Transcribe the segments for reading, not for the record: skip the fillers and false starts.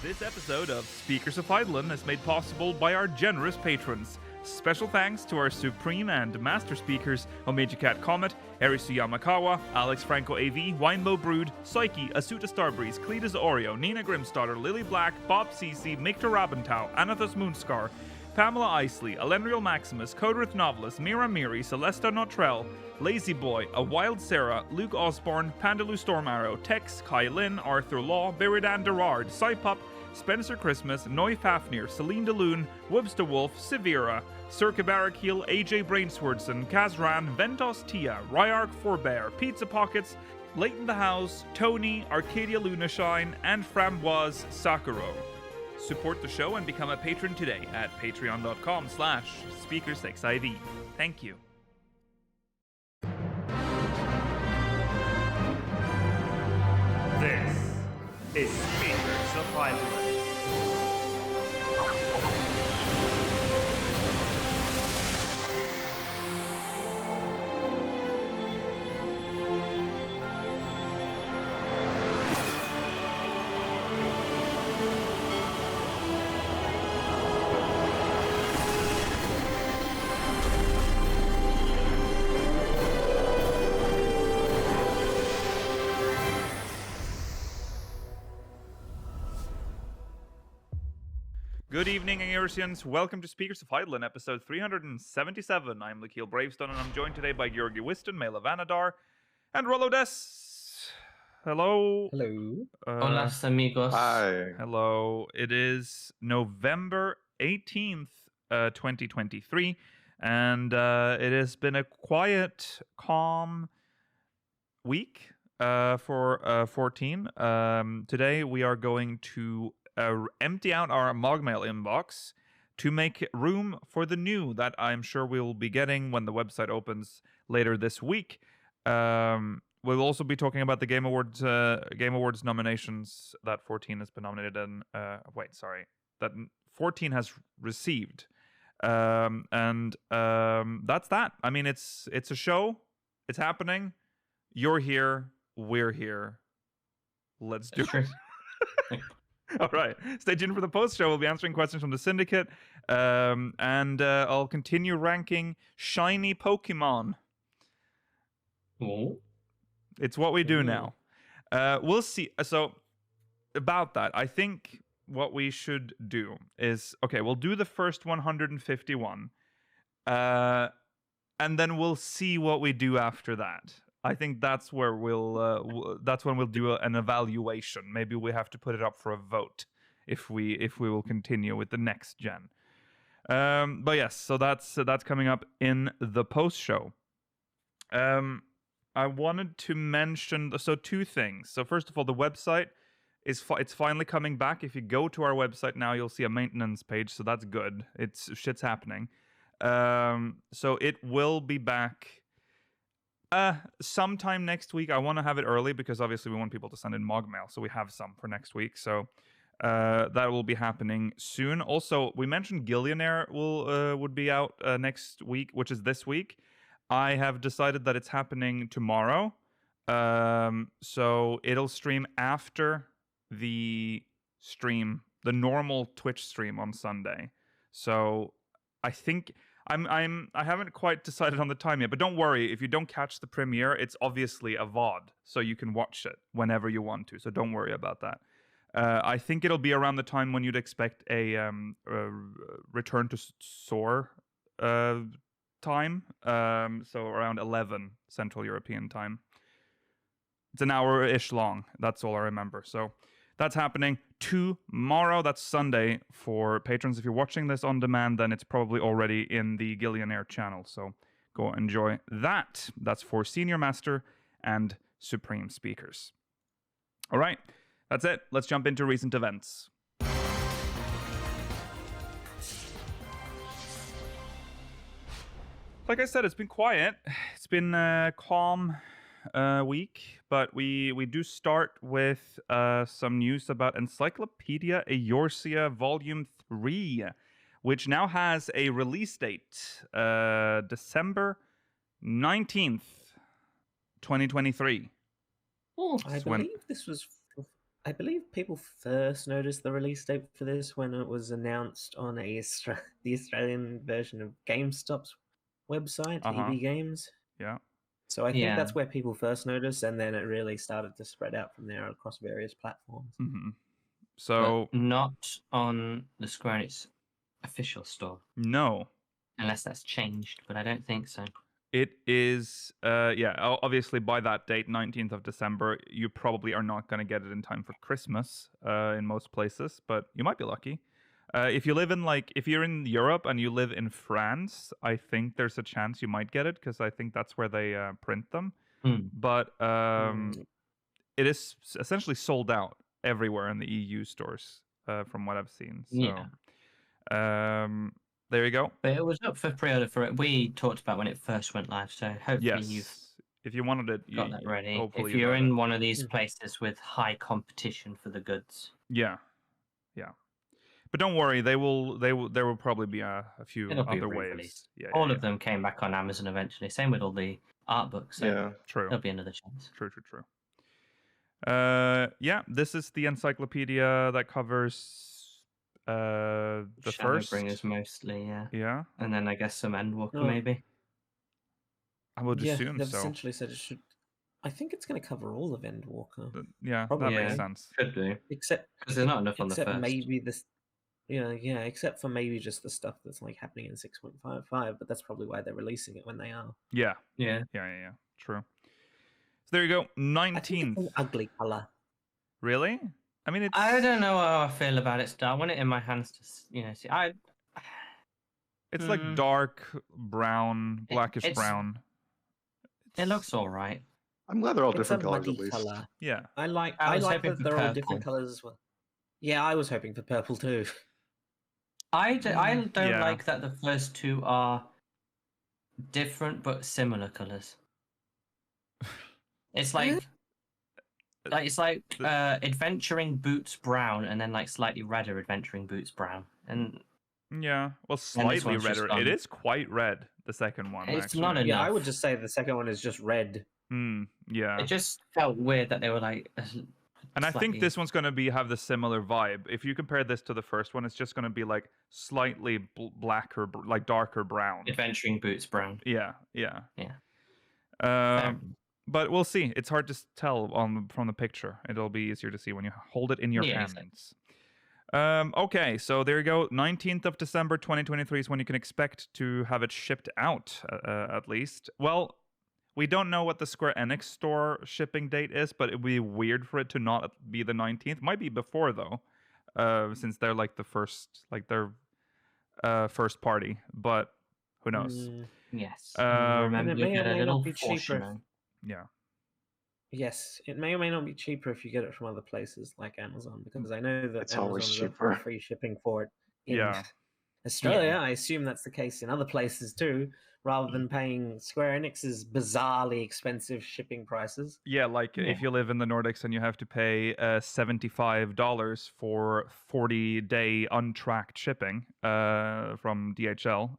This episode of Speakers of Eidolon is made possible by our generous patrons. Special thanks to our Supreme and Master Speakers, Omeji Cat Comet, Erisu Yamakawa, Alex Franco AV, Winebow Brood, Psyche, Asuta Starbreeze, Cletus Oreo, Nina Grimstarter, Lily Black, Bob CC, Mikta Rabentau, Anathos Moonscar, Pamela Isley, Elendriel Maximus, Codrith Novelist, Mira Miri, Celesta Notrell, Lazy Boy, A Wild Sarah, Luke Osborne, Pandalu Stormarrow, Tex, Kai Lin, Arthur Law, Beridan Derard, Cypup, Spencer Christmas, Noy Fafnir, Celine DeLune, Webster Wolf, Severa, Circa Barakeel, AJ Brainswordson, Kazran, Ventos Tia, Ryark Forbear, Pizza Pockets, Leighton the House, Tony, Arcadia Lunashine, and Framboise Sakuro. Support the show and become a patron today at patreon.com/SpeakersXIV. Thank you. This is Speakers of Eidolon. Good evening, Eorzeans. Welcome to Speakers of Eidolon, episode 377. I'm Lakeel Bravestone, and I'm joined today by Georgi Wiston, Mela Vanadar, and Rollo Des. Hello. Hello. Hola, amigos. Hi. Hello. It is November 18th, 2023, and it has been a quiet, calm week for 14. Today we are going to empty out our MogMail inbox to make room for the new that I'm sure we'll be getting when the website opens later this week. We'll also be talking about the Game Awards nominations that 14 has been nominated in. That 14 has received, and that's that. I mean, it's a show. It's happening. You're here. We're here. Let's do it. All right. Stay tuned for the post show. We'll be answering questions from the Syndicate, and I'll continue ranking shiny Pokemon. Oh. It's what we do now. We'll see. So about that, I think what we should do is we'll do the first 151, and then we'll see what we do after that. I think that's where that's when we'll do an evaluation. Maybe we have to put it up for a vote if we will continue with the next gen. But yes, so that's coming up in the post show. I wanted to mention two things. So first of all, the website it's finally coming back. If you go to our website now, you'll see a maintenance page. So that's good. Shit's happening. So it will be back. Sometime next week. I want to have it early because obviously we want people to send in MogMail, so we have some for next week. So that will be happening soon. Also, we mentioned Gillionaire would be out next week, which is this week. I have decided that it's happening tomorrow. So it'll stream after the normal Twitch stream on Sunday. So I think I haven't quite decided on the time yet, but don't worry. If you don't catch the premiere, it's obviously a VOD, so you can watch it whenever you want to. So don't worry about that. I think it'll be around the time when you'd expect a return to SoH time. So around 11 Central European time. It's an hour-ish long. That's all I remember. So that's happening tomorrow. That's Sunday for patrons. If you're watching this on demand, then it's probably already in the Gillionaire channel. So go enjoy that. That's for Senior Master and Supreme Speakers. All right. That's it. Let's jump into recent events. Like I said, it's been quiet. It's been a calm week, but we do start with some news about Encyclopaedia Eorzea Volume 3, which now has a release date, December 19th, 2023. I believe this was I believe people first noticed the release date for this when it was announced on the Australian version of GameStop's website, EB Games. Yeah. So I think Yeah. that's where people first noticed, and then it really started to spread out from there across various platforms. Mm-hmm. But So not on the Square Enix official store, no, unless that's changed, but I don't think so. it is. Obviously by that date, 19th of December, you probably are not going to get it in time for Christmas in most places, but you might be lucky. If you live in if you're in Europe and you live in France, I think there's a chance you might get it because I think that's where they print them. But it is essentially sold out everywhere in the EU stores, from what I've seen. So, there you go. But it was up for pre-order for it. We talked about when it first went live, so hopefully you've if you wanted it, got that ready. Hopefully if you're in one of these places with high competition for the goods. Yeah. But don't worry, there will probably be a few other waves. Yeah, all of them came back on Amazon eventually. Same with all the art books. So true. There'll be another chance. True. This is the encyclopedia that covers the Shadowbringers mostly, yeah, and then I guess some Endwalker maybe. I would assume they've so. essentially said it should. I think it's going to cover all of Endwalker. That makes sense. Could do, except because there's not enough on the first. Maybe this. Except for maybe just the stuff that's happening in 6.55, but that's probably why they're releasing it when they are. Yeah. True. So there you go. 19th. I think it's an ugly color. Really? I mean, I don't know how I feel about it. I want it in my hands to see. It's like dark brown, blackish brown. It looks all right. I'm glad they're all It's different a colors muddy at least. color. Yeah. I like hoping that for they're all purple. different colors as well. Yeah, I was hoping for purple too. I don't like that the first two are different but similar colors. It's like adventuring boots brown and then slightly redder adventuring boots brown and slightly redder. It is quite red. The second one. It's actually. not enough. Yeah, I would just say the second one is just red. Yeah. It just felt weird that they were and I think this one's going to have the similar vibe. If you compare this to the first one, it's just going to be slightly blacker, darker brown. Adventuring boots brown. Yeah. Fair. But we'll see. It's hard to tell from the picture. It'll be easier to see when you hold it in your hands. Exactly. Okay, so there you go. 19th of December 2023 is when you can expect to have it shipped out, at least. Well, we don't know what the Square Enix store shipping date is, but it would be weird for it to not be the 19th. Might be before, though, since they're the first, their first party. But who knows? Yes. Remember, it may or may not be cheaper. Yeah. Yes, it may or may not be cheaper if you get it from other places like Amazon, because I know that It's Amazon always is cheaper. free shipping for it in Yeah. Australia. Yeah. I assume that's the case in other places too, rather than paying Square Enix's bizarrely expensive shipping prices. Yeah, if you live in the Nordics and you have to pay $75 for 40-day untracked shipping from DHL,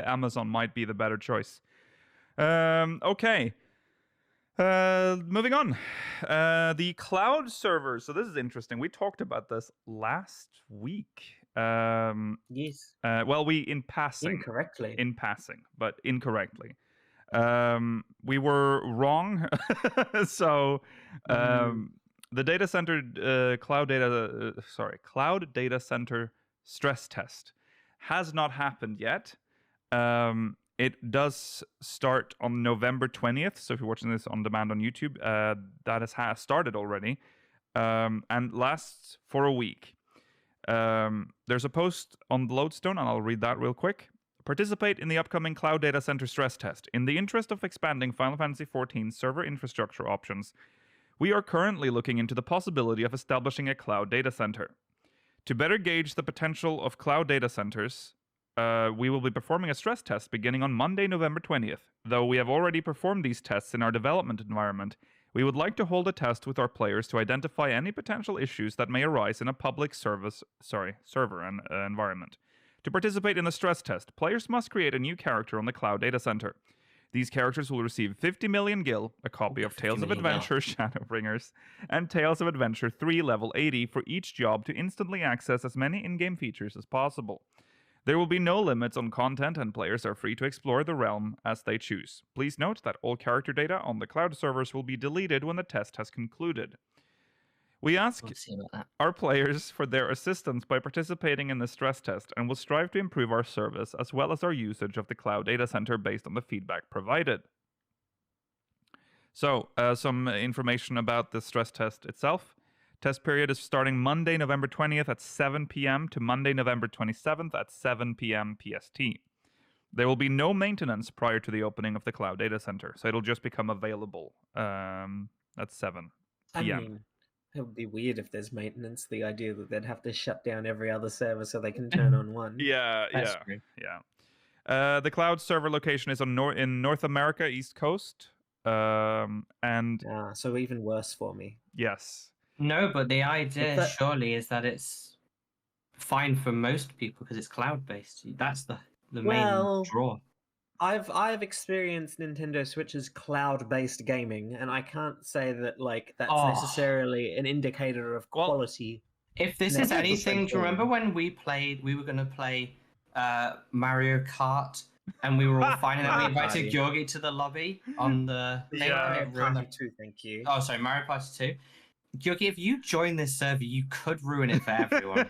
Amazon might be the better choice. Okay. Moving on. The cloud servers. So this is interesting. We talked about this last week. Yes. In passing. Incorrectly. In passing, but incorrectly. We were wrong. So the data center cloud data center stress test has not happened yet. It does start on November 20th. So if you're watching this on demand on YouTube, that has started already and lasts for a week. There's a post on the Lodestone, and I'll read that real quick. Participate in the upcoming Cloud Data Center stress test. In the interest of expanding Final Fantasy XIV server infrastructure options, we are currently looking into the possibility of establishing a cloud data center. To better gauge the potential of cloud data centers, we will be performing a stress test beginning on Monday, November 20th. Though we have already performed these tests in our development environment, we would like to hold a test with our players to identify any potential issues that may arise in a public server environment. To participate in the stress test, players must create a new character on the Cloud Data Center. These characters will receive 50 million gil, a copy of Tales of Adventure Shadowbringers, and Tales of Adventure 3 level 80 for each job to instantly access as many in-game features as possible. There will be no limits on content, and players are free to explore the realm as they choose. Please note that all character data on the cloud servers will be deleted when the test has concluded. We ask our players for their assistance by participating in the stress test and will strive to improve our service as well as our usage of the cloud data center based on the feedback provided. So, some information about the stress test itself. Test period is starting Monday, November 20th at 7 p.m. to Monday, November 27th at 7 p.m. PST. There will be no maintenance prior to the opening of the cloud data center, so it'll just become available at 7 p.m. I mean, it would be weird if there's maintenance. The idea that they'd have to shut down every other server so they can turn on one. Yeah. The cloud server location is on in North America, East Coast, and so even worse for me. Yes. No, but the idea surely is that it's fine for most people because it's cloud-based. That's the main draw. I've experienced Nintendo Switch's cloud-based gaming, and I can't say that that's necessarily an indicator of quality. If this is anything, do you remember when we were going to play Mario Kart, and we were all fine, and then we invited Georgie to the lobby on the Mario Party 2, thank you. Oh, sorry, Mario Party 2. Georgie, if you join this server, you could ruin it for everyone.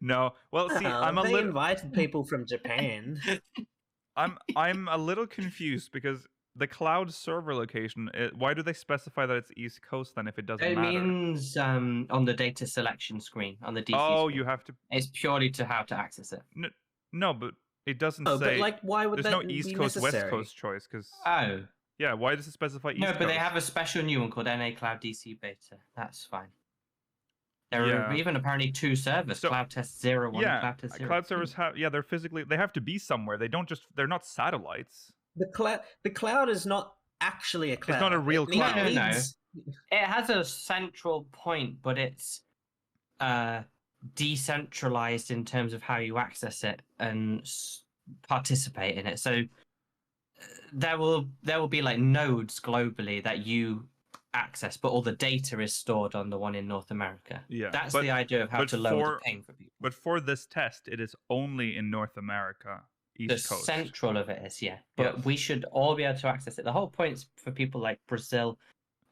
No, well, see, they invited people from Japan. I'm a little confused because the cloud server location. Why do they specify that it's East Coast then if it doesn't matter? It means on the data selection screen on the DC. Oh, screen. You have to. It's purely to how to access it. No, but it doesn't say. But why would there's no East Coast West Coast choice because. Yeah, why does it specify East Coast? No, but they have a special new one called NA Cloud DC Beta. That's fine. There are even apparently 2 servers, Cloud Test 01 and Cloud Test 02. Cloud servers they're physically, they have to be somewhere. They're not satellites. The cloud is not actually a cloud. It's not a real cloud. No. It has a central point, but it's decentralized in terms of how you access it and participate in it. So there will be nodes globally that you access, but all the data is stored on the one in North America. Yeah, that's the idea of how to lower the pain for people. But for this test, it is only in North America, East Coast. The central of it is, but we should all be able to access it. The whole point is for people like Brazil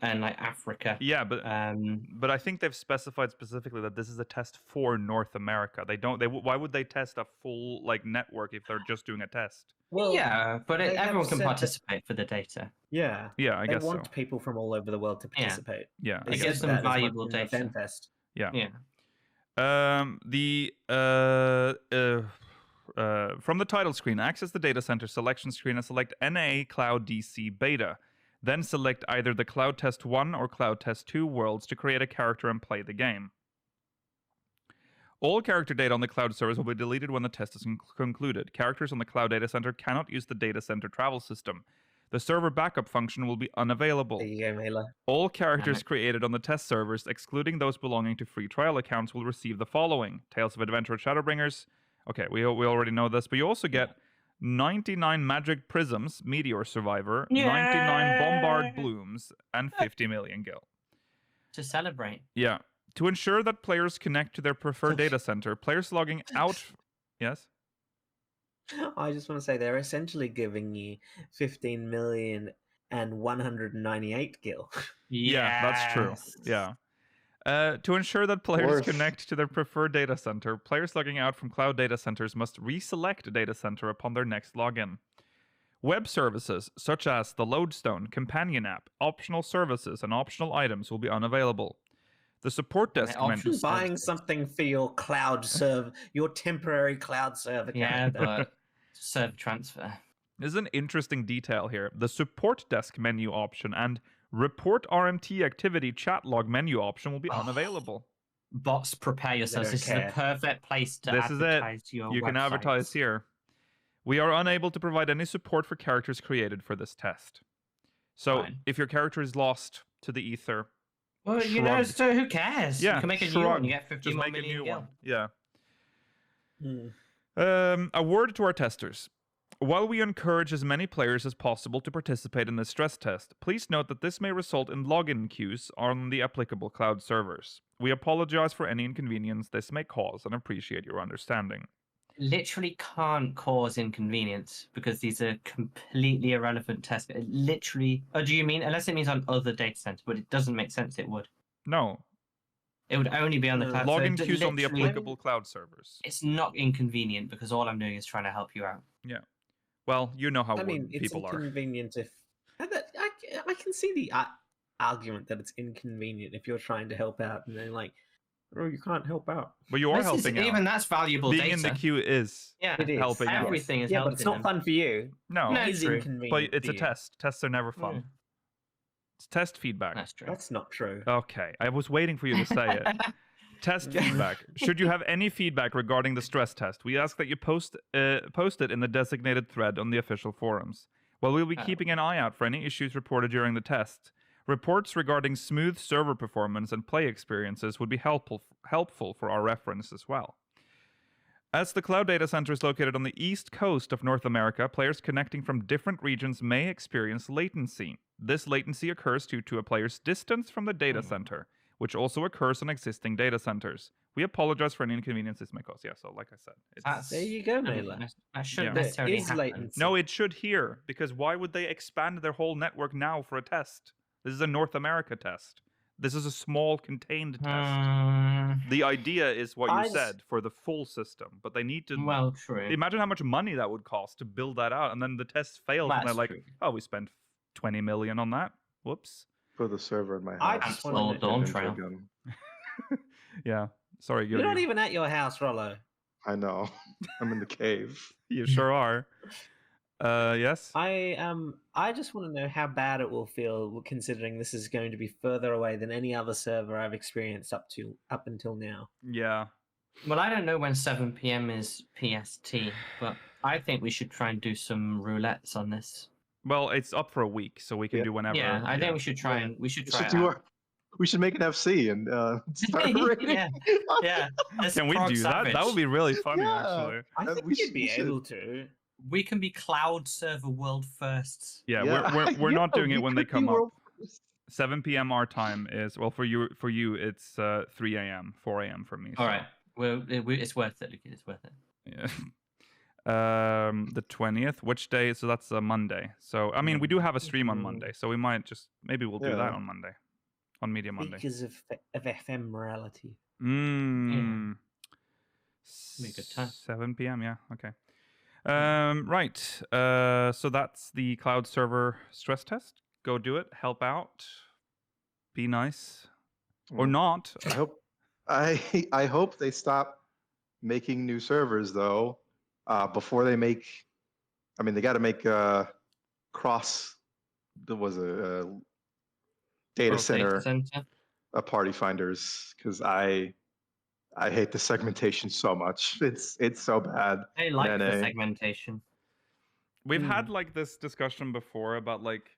and Africa. Yeah, but I think they've specified specifically that this is a test for North America. Why would they test a full network if they're just doing a test? Well, but everyone can participate for the data. Yeah, I guess they want people from all over the world to participate. Yeah, it gives them valuable data. Test. Yeah. From the title screen, access the data center selection screen and select NA Cloud DC Beta. Then select either the Cloud Test 1 or Cloud Test 2 worlds to create a character and play the game. All character data on the cloud servers will be deleted when the test is concluded. Characters on the cloud data center cannot use the data center travel system. The server backup function will be unavailable. There you go, Mela. All characters created on the test servers, excluding those belonging to free trial accounts, will receive the following: Tales of Adventure Shadowbringers. Okay, we already know this, but you also get 99 Magic Prisms, Meteor Survivor, 99 Bombard Blooms, and 50 million gil. To celebrate. Yeah. To ensure that players connect to their preferred data center, players logging out... Yes? I just want to say they're essentially giving you 15 million and 198 gil. Yeah, that's true. Yeah. To ensure that players connect to their preferred data center, players logging out from cloud data centers must reselect a data center upon their next login. Web services, such as the Lodestone, Companion app, optional services, and optional items will be unavailable. The support desk menu... Buying something for your cloud server, your temporary cloud server. But server transfer. There's an interesting detail here. The support desk menu option and report RMT activity chat log menu option will be unavailable. Bots, prepare yourselves. This is the perfect place to advertise your websites. You can advertise here. We are unable to provide any support for characters created for this test. So if your character is lost to the ether... Well, so who cares? Yeah, you can make a new one. You get 50 more million gil. Yeah. A word to our testers. While we encourage as many players as possible to participate in the stress test, please note that this may result in login queues on the applicable cloud servers. We apologize for any inconvenience this may cause and appreciate your understanding. Literally can't cause inconvenience because these are completely irrelevant tests. It literally. Oh, do you mean unless it means on other data centers? But it doesn't make sense. It would. No. It would only be on the cloud. Login so queues on the literally- applicable cloud servers. It's not inconvenient because all I'm doing is trying to help you out. Yeah. Well, you know how I mean, it's people are. inconvenient if I can see the argument that it's inconvenient if you're trying to help out and they're like, "Oh, you can't help out." But you are This is- helping out. Even that's valuable Being data. in the queue is Yeah, It is helping out. everything is Yeah, helping but it's not them. fun for you. No, No, It is true. inconvenient. but it's for a you. test. Tests are never fun. Yeah. It's test feedback. That's true. That's not true. Okay, I was waiting for you to say it. Test feedback. Should you have any feedback regarding the stress test, we ask that you post it in the designated thread on the official forums. While we'll be keeping an eye out for any issues reported during the test, reports regarding smooth server performance and play experiences would be helpful for our reference as well. As the cloud data center is located on the east coast of North America, players connecting from different regions may experience latency. This latency occurs due to a player's distance from the data center, which also occurs on existing data centers. We apologize for any inconvenience this may cause. Yeah, so like I said, it's... There you go, I mean, Mela. that shouldn't Yeah. necessarily is happen. latency. No, it should here, because why would they expand their whole network now for a test? This is a North America test. This is a small, contained test. The idea is what you I s- said for the full system, but they need to... Well, true. Imagine how much money that would cost to build that out, and then the test fails, and they're That's like, true. oh, we spent 20 million on that. Whoops. For the server in my I house. just wanna Cancel know- Dawntrail. Gun. Yeah, sorry, You're not even at your house, Rollo. I know. I'm in the cave. You sure are. Yes? I just want to know how bad it will feel considering this is going to be further away than any other server I've experienced up until now. Yeah. Well, I don't know when 7 p.m. is PST, but I think we should try and do some roulettes on this. Well, it's up for a week, so we can Yeah. do whenever. Yeah, I think we should try Yeah. and we should We try. should, it out. we should make an FC and start rating. Yeah. Yeah. Let's Can we prog do that? That savage. would be really funny, Yeah. actually. I think we we should- should be we should. able to. We can be cloud server world firsts. Yeah, Yeah. we're not doing we it when they could be come up. world first. 7 p.m. our time is, well, for you it's 3 a.m., 4 a.m. for me. All so, right. Well, it's worth it, Luke. It's worth it. Yeah. The 20th, which day? So that's a Monday. So, I mean, we do have a stream on Monday, so we might maybe we'll do that Yeah. on Monday. On Media Monday. Because of FM morality. Mm. Be a good time. 7 p.m. Yeah. Okay. Right. So that's the cloud server stress test. Go do it. Help out. Be nice, or Mm. not. I hope I hope they stop making new servers though before they make. I mean, they got to make cross. There was a data World center, Center. party finders because I hate the segmentation so much. It's so bad. I like the NA. segmentation. We've had like this discussion before about like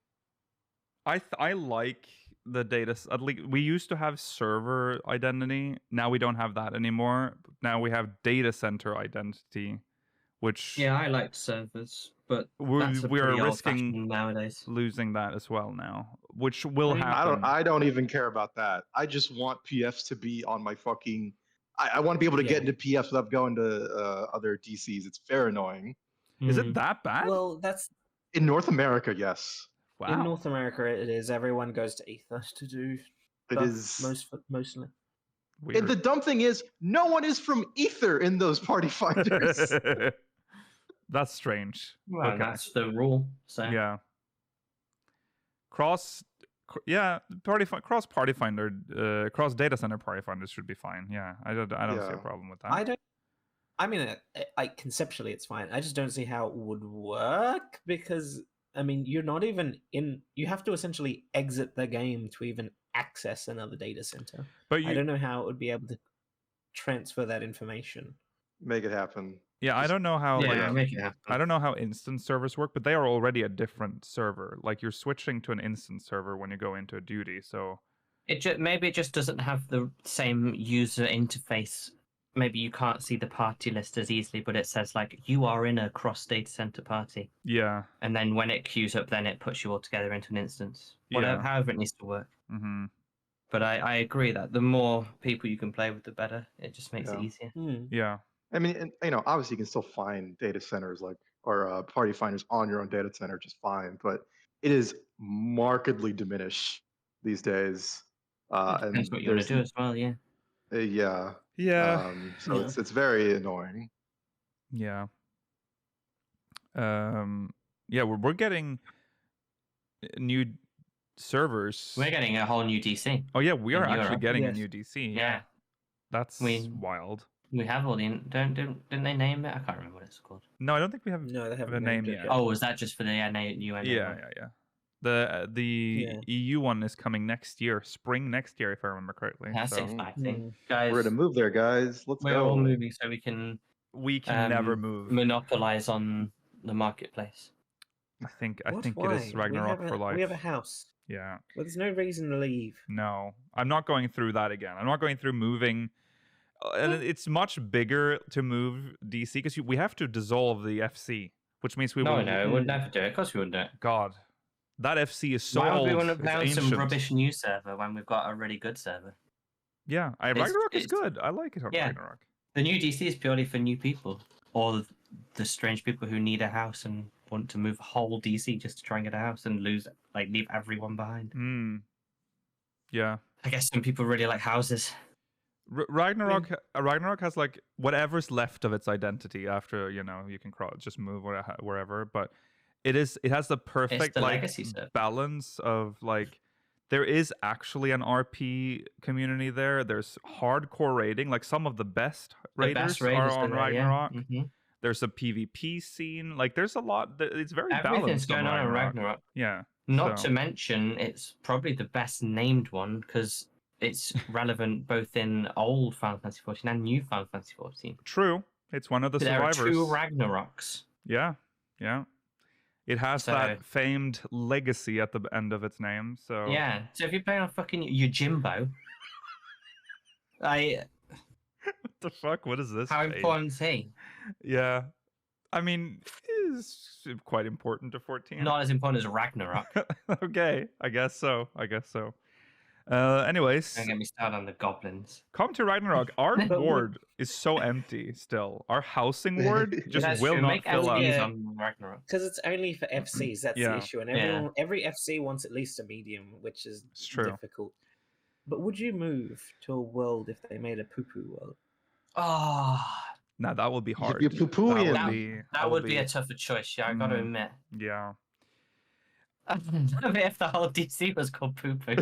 I like the data. At least we used to have server identity. Now we don't have that anymore. Now we have data center identity, which Yeah, I like servers, but we're that's a we're pretty risking old-fashioned nowadays. losing that as well now, which will I mean, happen. I don't even care about that. I just want PFs to be on my fucking. I want to be able to get Yeah. into PFs without going to other DCs. It's very annoying. Is Hmm. it that bad? Well, that's In North America, yes, wow. in North America. It is. Everyone goes to Ether to do. it stuff, is. mostly. Weird. And the dumb thing is, no one is from Ether in those party finders. That's strange. Well, Okay. that's the rule. So Yeah. Cross party finder, cross data center party finders should be fine. Yeah, I don't see a Yeah. problem with that. I don't. I mean, conceptually, it's fine. I just don't see how it would work because I mean, you're not even in. You have to essentially exit the game to even access another data center. But I don't know how it would be able to transfer that information. Make it happen. yeah, I don't know how. yeah, like, make it happen. I don't know how instance servers work, but they are already a different server. Like you're switching to an instance server when you go into a duty. So Maybe it just doesn't have the same user interface maybe you can't see the party list as easily, but it says like you are in a cross data center party, Yeah. and then when it queues up, then it puts you all together into an instance. Whatever, Yeah. however it needs to work. Mm-hmm. But I agree that the more people you can play with, the better. It just makes it Yeah. easier. Yeah. I mean, and, obviously you can still find data centers or party finders on your own data center just fine, but it is markedly diminished these days. It And depends what you want there's to do as well. Yeah. yeah. Yeah. So Yeah. it's very annoying. Yeah. Yeah, we're getting new servers. We're getting a whole new DC. Oh yeah, we in are actually Europe. getting a Yes. new DC. Yeah. That's We- wild. We have all the didn't they name it? I can't remember what it's called. No, I don't think we have No, they a haven't name named it yet. yet. Oh, was that just for the UNA Yeah, one? yeah, yeah. The Yeah. EU one is coming next year, spring next year, if I remember correctly. That's So exciting, Mm. guys. We're gonna move there, guys. Let's We're go. all moving so we can we can never move. monopolize on the marketplace. I think What? it Why? is Ragnarok for life. We have a house. Yeah. Well, there's no reason to leave. No, I'm not going through that again. I'm not going through moving. And it's much bigger to move DC because we have to dissolve the FC, which means we No, will. we would never do it. Of course we wouldn't do it. God, that FC is so Why would old. we want to It's play on some ancient. rubbish new server when we've got a really good server? Yeah, Ragnarok is good. I like it on Ragnarok. The new DC is purely for new people or the strange people who need a house and want to move a whole DC just to try and get a house and leave everyone behind. Yeah. I guess some people really like houses. Ragnarok has like whatever's left of its identity after you can just move wherever, but it has the perfect the like legacy server. balance of like there is actually an RP community there. There's hardcore raiding, like some of the best raiders are on Ragnarok. Yeah. Mm-hmm. There's a PvP scene. Like there's a lot. It's very Everything's balanced going on in Ragnarok. Ragnarok. Yeah. Not so- to mention, it's probably the best named one because it's relevant both in old Final Fantasy XIV and new Final Fantasy XIV. True. It's one of the There survivors. are two Ragnaroks. Yeah. Yeah. It has So- that famed legacy at the end of its name. So Yeah. So if you're playing on fucking Yojimbo, what the fuck? What is this? how page? important is he? Yeah. I mean, is quite important to 14. Not as important as Ragnarok. Okay. I guess so. Anyways, Don't get me started on the goblins. come to Ragnarok. Our But ward is so empty still. Our housing ward just That's will true. not Make fill up. LPs Yeah. on Ragnarok. Because it's only for FCs. That's Yeah. the issue, and Yeah. every FC wants at least a medium, which is It's true. difficult. But would you move to a world if they made a poo-poo world? Oh, Now that would be hard. You're poo-pooing. that would be a tougher choice. Yeah, I got to Mm. admit. Yeah. If the whole DC was called Poo Poo.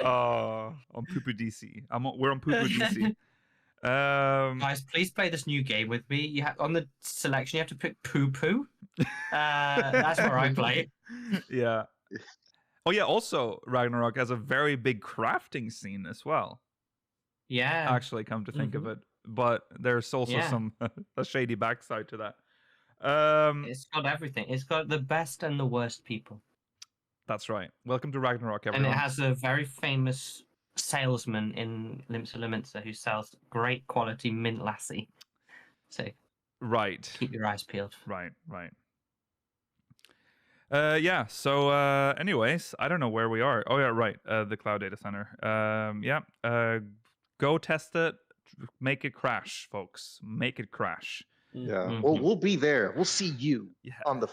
On Poo DC. We're on Poo DC. Guys, please play this new game with me. You have on the selection. You have to pick Poo Poo. That's where I play. Yeah. Oh yeah. Also, Ragnarok has a very big crafting scene as well. Yeah. Actually, come to think of it, but there's also Yeah. some a shady backside to that. It's got everything. It's got the best and the worst people. That's right. Welcome to Ragnarok, And everyone. it has a very famous salesman in Limsa Limitsa who sells great quality mint lassie. So Right. keep your eyes peeled. Right. Yeah. So, anyways, I don't know where we are. Oh yeah, right. The cloud data center. Yeah. Go test it. Make it crash, folks. Make it crash. Yeah. Mhm. We'll be there. We'll see you Yeah. on the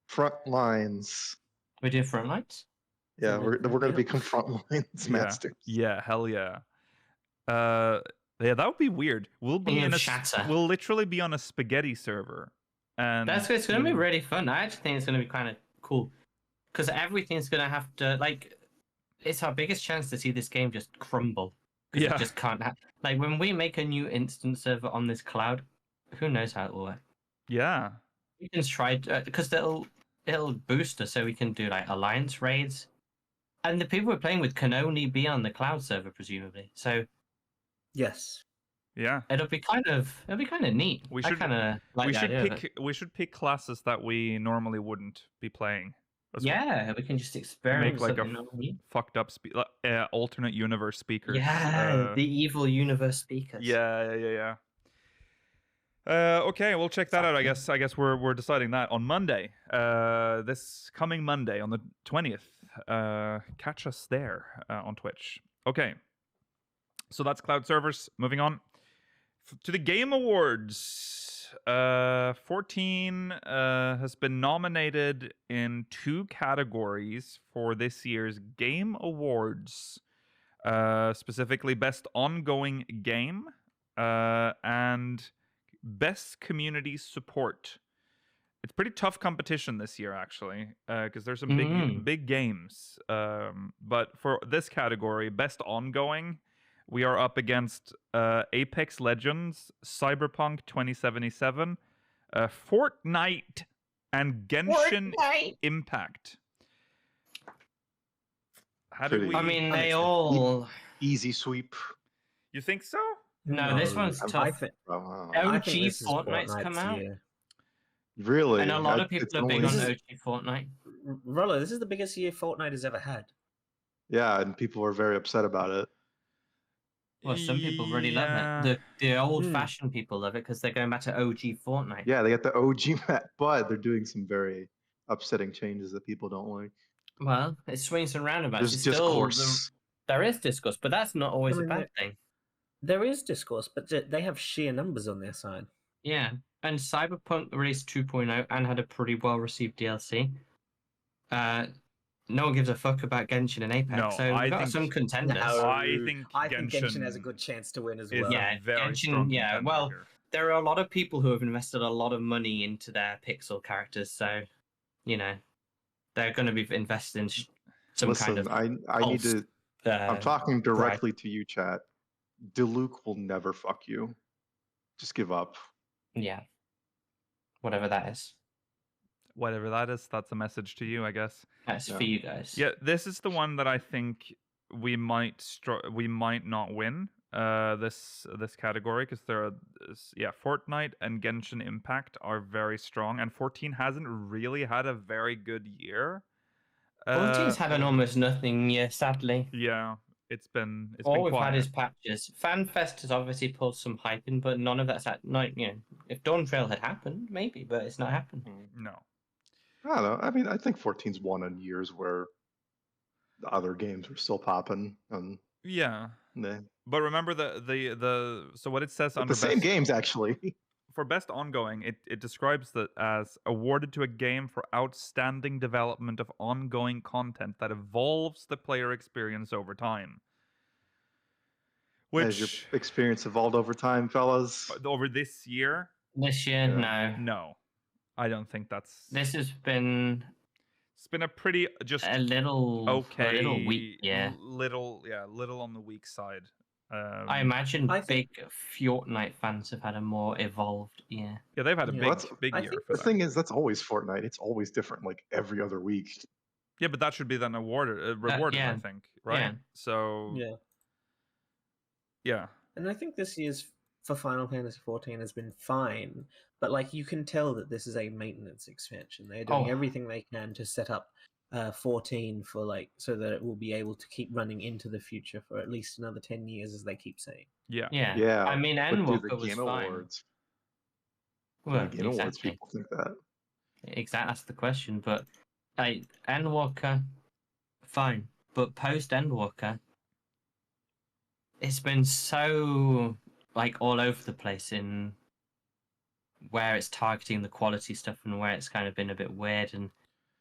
front lines. We do front lights. Yeah, we're going to Yeah. become front lines masters. Yeah. Hell yeah. Yeah, that would be weird. We'll be King in of a. Shatter. We'll literally be on a spaghetti server, and It's going to be really fun. I actually think it's going to be kind of cool because everything's going to have to it's our biggest chance to see this game just crumble. 'Cause Yeah. it just can't. Like when we make a new instance server on this cloud, who knows how it will work? yeah. We can try because it'll boost us so we can do like alliance raids, and the people we're playing with can only be on the cloud server presumably. So Yes. Yeah. it'll be kind of neat. We I should- kind of like we the should idea of it. pick classes that we normally wouldn't be playing. Yeah, we can just Make experiment like a something new. fucked up alternate universe speakers. Yeah, the evil universe speakers. Yeah. Okay, we'll check that out. Exactly. I guess we're deciding that on Monday. This coming Monday on the 20th. Catch us there on Twitch. Okay. So that's cloud servers. Moving on to the Game Awards. 14 has been nominated in 2 categories for this year's Game Awards. Specifically, Best Ongoing Game and Best Community Support. It's pretty tough competition this year, actually, because there's some big games. But for this category, Best Ongoing, we are up against Apex Legends, Cyberpunk 2077, Fortnite, and Genshin Impact. How do Pretty- we? I mean, they Unexpected. all. Easy sweep. You think so? No, this one's I'm- tough. Oh, I OG think this is Fortnite's come Fortnite's out, year. really? and a lot of It's people are big on only- OG Fortnite. Rollo, this is the biggest year Fortnite has ever had. Yeah, and people were very upset about it. Well, some people really love it. The old-fashioned people love it because they're going back to OG Fortnite. Yeah, they got the OG map, but they're doing some very upsetting changes that people don't like. Well, it swings and roundabouts. There's It's still discourse. there is discourse, but that's not always I a mean, bad thing. There is discourse, but they have sheer numbers on their side. Yeah, and Cyberpunk released 2.0 and had a pretty well-received DLC. No one gives a fuck about Genshin and Apex, No, so I we've got think- some contenders. No. I think I think Genshin has a Genshin good chance to win as is well. Yeah, a very Genshin- strong yeah, contender well, here. There are a lot of people who have invested a lot of money into their pixel characters, so they're going to be invested in some Listen, kind of. I need pulse, to. I'm talking right. directly to you, chat. Diluc will never fuck you. Just give up. Yeah, whatever that is. Whatever that is, that's a message to you, I guess. That's Yeah. for you guys. Yeah, this is the one that I think we might not win. This category because there are Fortnite and Genshin Impact are very strong, and 14 hasn't really had a very good year. 14's had an almost nothing year, sadly. Yeah, it's been All we've quiet. had is patches. FanFest has obviously pulled some hype in, but none of that's if Dawntrail had happened, maybe, but it's not happened. No. I don't know. I mean, I think 14's won in years where the other games were still popping, and Yeah. they, But remember the so what it says but under the same games actually. for best ongoing, it describes that as awarded to a game for outstanding development of ongoing content that evolves the player experience over time. Has your Which experience evolved over time, fellas? over this year, This year, Yeah. no. no, I don't think that's. This has been It's been a pretty just a little okay, a little weak, yeah. little on the weak side. I imagine I think- big Fortnite fans have had a more evolved year. Yeah, they've had a Yeah. big That's- big I year think for The that. thing is, that's always Fortnite. It's always different, like every other week. Yeah, but that should be then rewarded, I yeah. think, right? Yeah. So yeah. And I think this year's for Final Fantasy XIV has been fine, but like you can tell that this is a maintenance expansion. They're doing Oh. everything they can to set up 14 for so that it will be able to keep running into the future for at least another 10 years, as they keep saying. Yeah. Yeah. Yeah, I mean, but do the Endwalker was Game fine. Awards? Well, The Game Awards exactly. people think that. Exactly, that's the question. But Endwalker, fine. But post Endwalker, it's been so all over the place in where it's targeting the quality stuff and where it's kind of been a bit weird. And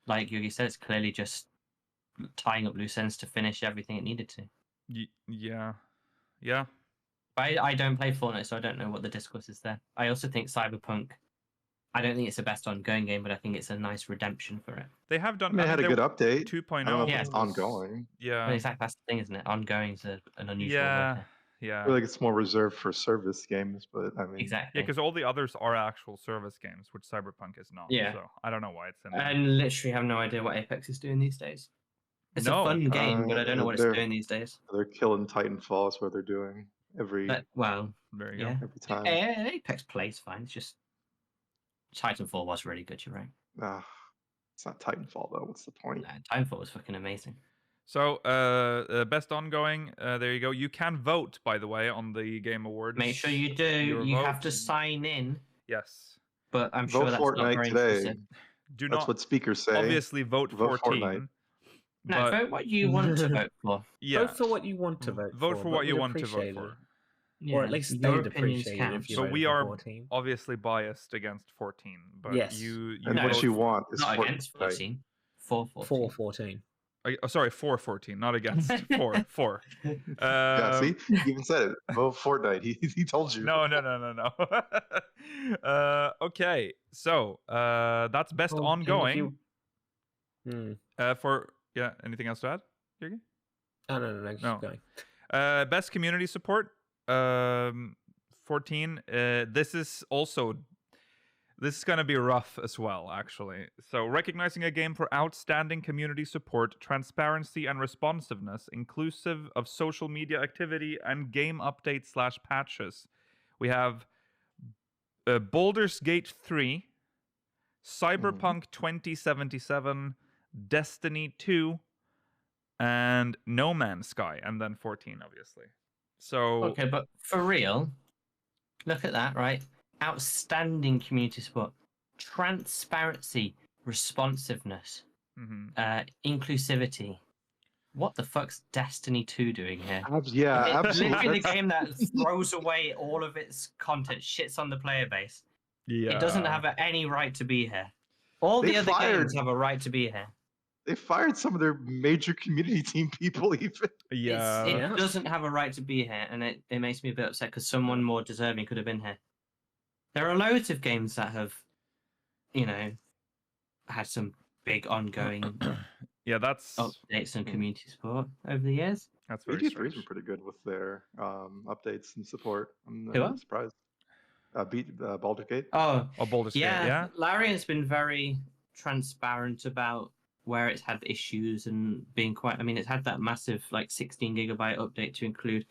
like Yugi said, it's clearly just tying up loose ends to finish everything it needed to. Yeah. But I don't play Fortnite, so I don't know what the discourse is there. I also think Cyberpunk, I don't think it's the best ongoing game, but I think it's a nice redemption for it. They have I done. mean, it had a they- good update. 2.0. I don't know if Yeah. it's ongoing. Yeah. Well, exactly, that's the thing, isn't it? Ongoing is an unusual word Yeah. there. Yeah. I feel like it's more reserved for service games, but I mean, Exactly. Yeah, because all the others are actual service games, which Cyberpunk is not. Yeah. So I don't know why it's in there. And literally have no idea what Apex is doing these days. It's No. a fun game, but I don't know what it's they're- doing these days. they're killing Titanfall. Is what they're doing every But, well, There you yeah. go. every time. Apex plays fine. It's just Titanfall was really good. You're right. Ah, It's not Titanfall though. What's the point? Nah, Timefall was fucking amazing. So, best ongoing. There you go. You can vote, by the way, on the Game Awards. Make sure you do. Your You have vote. to sign in, Yes. but I'm Vote sure that's not Fortnite very today. inclusive. Do That's not what speakers say. obviously vote Vote 14. Fortnite. No, but vote what you want to vote for. yeah, Vote for what you want to vote for. vote for but what you we'd want to vote appreciate for. it. Yeah, Or at least your they'd opinions appreciate it count. if you So voted we for are 14. obviously biased against 14, but Yes. you And No, what vote you want is Not against Fortnite. 14. For 14. 414. Sorry, for 14, not against. For. Yeah, see, he even said it. Vote Fortnite. He told you. No. Okay, so that's best Well, and if ongoing. you- For anything else to add, Jürgen? Oh, no, keep No. going. Best community support. 14. This is going to be rough as well, actually. So, recognizing a game for outstanding community support, transparency, and responsiveness, inclusive of social media activity and game updates / patches. We have Baldur's Gate 3, Cyberpunk 2077, Destiny 2, and No Man's Sky, and then 14, obviously. So, Okay, but for real, look at that, right? Outstanding community support, transparency, responsiveness, inclusivity. What the fuck's Destiny 2 doing here? Yeah, It's absolutely. literally the game that throws away all of its content, shits on the player base. yeah. It doesn't have any right to be here. All They the other games fired- have a right to be here. They fired some of their major community team people even. Yeah. It Yeah. doesn't have a right to be here, and it makes me a bit upset because someone more deserving could have been here. There are loads of games that have, had some big ongoing Yeah, that's updates and community support over the years. very BG3's strange. been pretty good with their updates and support. I'm Who are? surprised. Baldur's Gate. Oh, Baldur's Gate, yeah. Larry has been very transparent about where it's had issues and being quite. I mean, it's had that massive 16 gigabyte update to include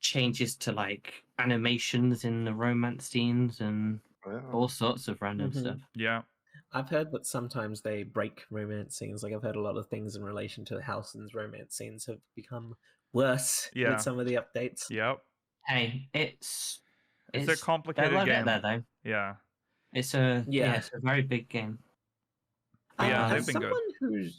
changes to animations in the romance scenes and Yeah. all sorts of random Mhm. stuff. Yeah. I've heard that sometimes they break romance scenes. I've heard a lot of things in relation to Halson's romance scenes have become worse Yeah. with some of the updates. Yep. Hey, it's a complicated they'll game. get there though. Yeah. It's Yeah. it's a very big game. But yeah, as they've been good.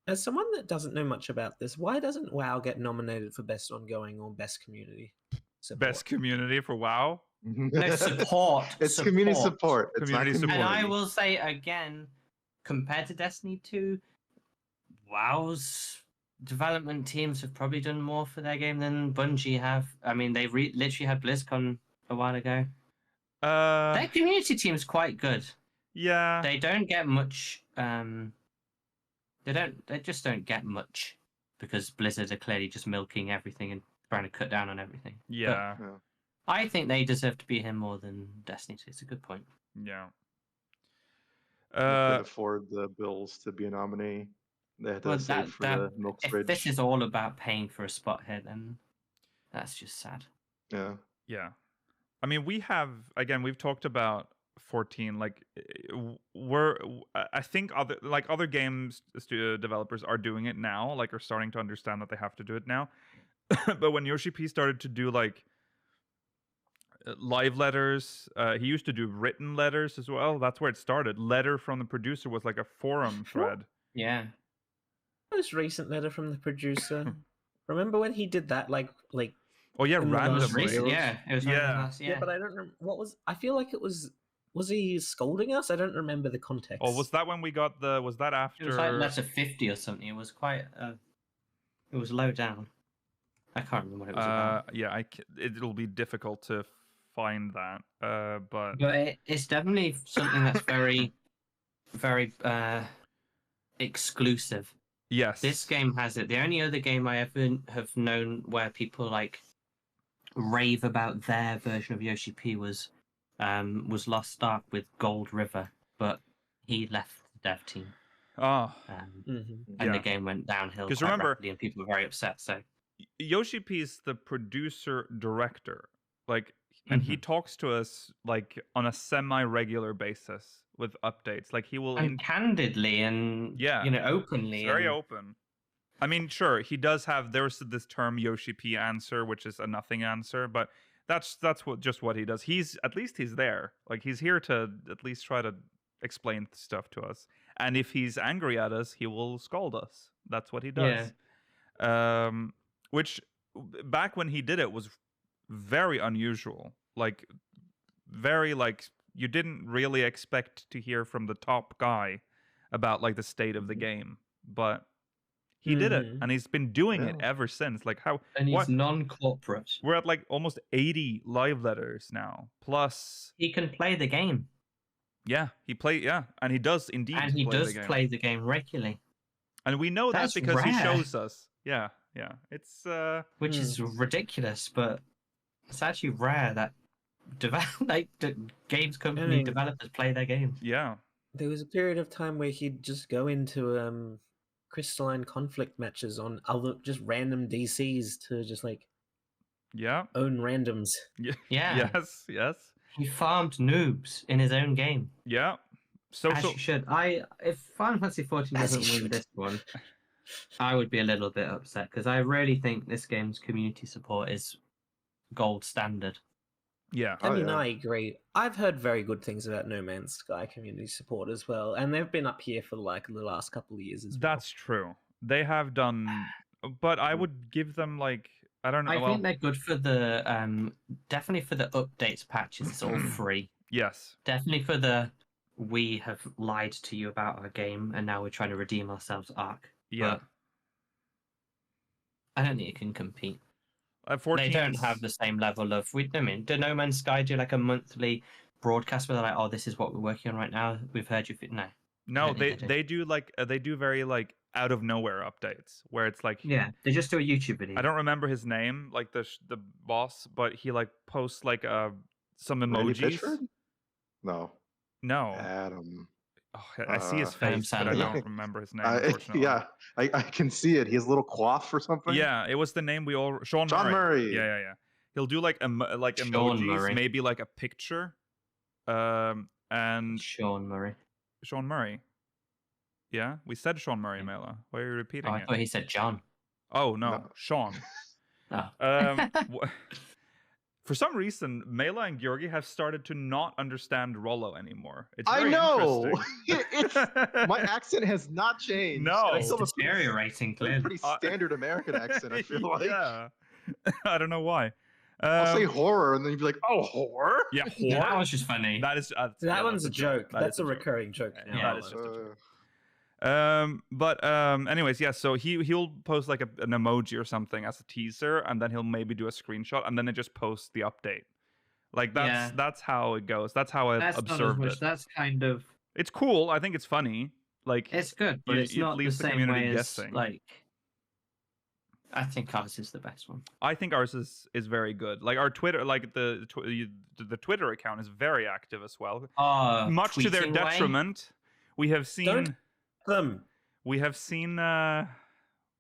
As someone that doesn't know much about this, why doesn't WoW get nominated for best ongoing or best community support? Best Mm-hmm. community for WoW. No support. It's community support. It's Community not support. And community. I will say again, compared to Destiny 2, WoW's development teams have probably done more for their game than Bungie have. I mean, they literally had BlizzCon a while ago. Their community team's quite good. Yeah. They don't get much. They just don't get much because Blizzard are clearly just milking everything and trying to cut down on everything. Yeah. Yeah. I think they deserve to be here more than Destiny 2. It's a good point. Yeah. They couldn't afford the bills to be a nominee. They had to save for the Milk if Bridge. this is all about paying for a spot here, then that's just sad. Yeah. Yeah. I mean, we've talked about 14. I think other games developers are doing it now, are starting to understand that they have to do it now. But when Yoshi P started to do live letters, he used to do written letters as well. That's where it started. Letter from the producer was like a forum thread. Yeah. Most recent letter from the producer. Remember when he did that? Oh yeah, In the last randomly. recent- Yeah, it was Yeah. last, Yeah, but I don't remember what was. I feel like it was. Was he scolding us? I don't remember the context. Oh, was that when we got the? Was that after? It was like letter 50 or something. It was quite. It was low down. I can't remember what it was about. Yeah, it'll be difficult to find that. But But it's definitely something that's very, very exclusive. yes, This game has it. The only other game I ever have known where people rave about their version of Yoshi P was Lost Ark with Gold River, but he left the dev team. Oh, Mhm. And the Yeah. game went downhill 'Cause quite remember- rapidly, and people were very upset. So Yoshi P is the producer director, and he talks to us on a semi-regular basis with updates. Like he will And candidly and Yeah. openly. It's very and- open. I mean, sure, he does have. There's this term Yoshi P answer, which is a nothing answer, but that's what he does. He's at least he's there. Like he's here to at least try to explain stuff to us. And if he's angry at us, he will scold us. That's what he does. Which back when he did it was very unusual. Like very like you didn't really expect to hear from the top guy about like the state of the game, but he did it, and he's been doing it Yeah. ever since. Like how? And he's what? non-corporate. We're at like almost 80 live letters now. Plus, He can play the game. yeah, and he does indeed. And he play does the game. play the game regularly. And we know That's that because he rare. shows us. Yeah. It's Which is ridiculous, but it's actually rare that games company mean- developers play their games. yeah. There was a period of time where he'd just go into crystalline conflict matches on other just random DCs to just like Yeah. own randoms. Yeah. Yes. He farmed noobs in his own game. Yeah. As Social. you should. If Final Fantasy XIV As doesn't you win should. this one, I would be a little bit upset because I really think this game's community support is gold standard. Yeah. I Oh, mean, yeah. I agree. I've heard very good things about No Man's Sky community support as well, and they've been up here for like the last couple of years as well. That's true. They have done, but I would give them like I don't know. I well, think they're good for the definitely for the updates patches. It's all free. yes. Definitely for the we have lied to you about our game and now we're trying to redeem ourselves arc. Yeah. But I don't think it can compete. 14 They don't have the same level of. Do No Man's Sky do like a monthly broadcast where they're like, "Oh, this is what we're working on right now. We've heard you." No. No, don't they think they do. they do like they do very like out of nowhere updates where it's like Yeah, they just do a YouTube video. I don't remember his name, like the boss, but he like posts like some Randy emojis. Pitchford? No, No, Adam. oh, I see his Adam face, but I Sandler. don't remember his name. Unfortunately. Yeah, I can see it. He has a little quaff or something. Yeah, it was the name we all Sean John Murray. Yeah. He'll do like like Sean emojis, Murray. maybe like a picture, and Sean Murray. Sean Murray. Yeah, we said Sean Murray, Mela. Why are you repeating Oh, I it? thought he said John. Oh no, No. Sean. Oh. For some reason, Mela and Georgi have started to not understand Rollo anymore. It's I very know. interesting. My accent has not changed. No. I It's still have a pretty- deteriorating, a clearly. pretty standard American accent. I feel like Yeah. I don't know why. I'll say horror, and then you'd be like, "Oh, horror." yeah, Yeah, that horror. was just funny. That is that yeah, one's that's a joke. That That's is a recurring joke. Yeah, now. that is just a joke. Uh, Anyways, yeah, so he'll post like an emoji or something as a teaser, and then he'll maybe do a screenshot, and then it just posts the update. Like Yeah. that's how it goes. That's how I That's not as observed much. it. That's kind of. It's cool. I think it's funny. Like It's good, but You- it's it not the leaves the same community way as guessing. like. I think ours is the best one. I think ours is very good. Like our Twitter, like the Twitter account is very active as well. Oh, Much to their tweeting way? detriment, we have seen. Don't- Them. We have seen.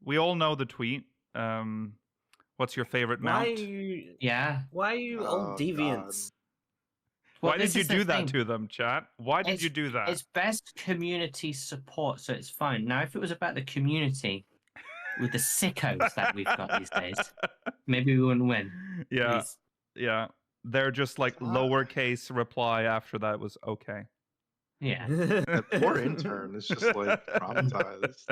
We all know the tweet. What's your favorite Why are mount? you? Yeah. Why are you all Oh, deviants? Well, Why did this you is the do that thing. to them, chat? Why did It's- you do that? It's best community support, so it's fine. Now, if it was about the community with the sickos that we've got these days, maybe we wouldn't win. Yeah, Please. yeah. They're just like lowercase reply after that was okay. Yeah. that poor intern is just like traumatized.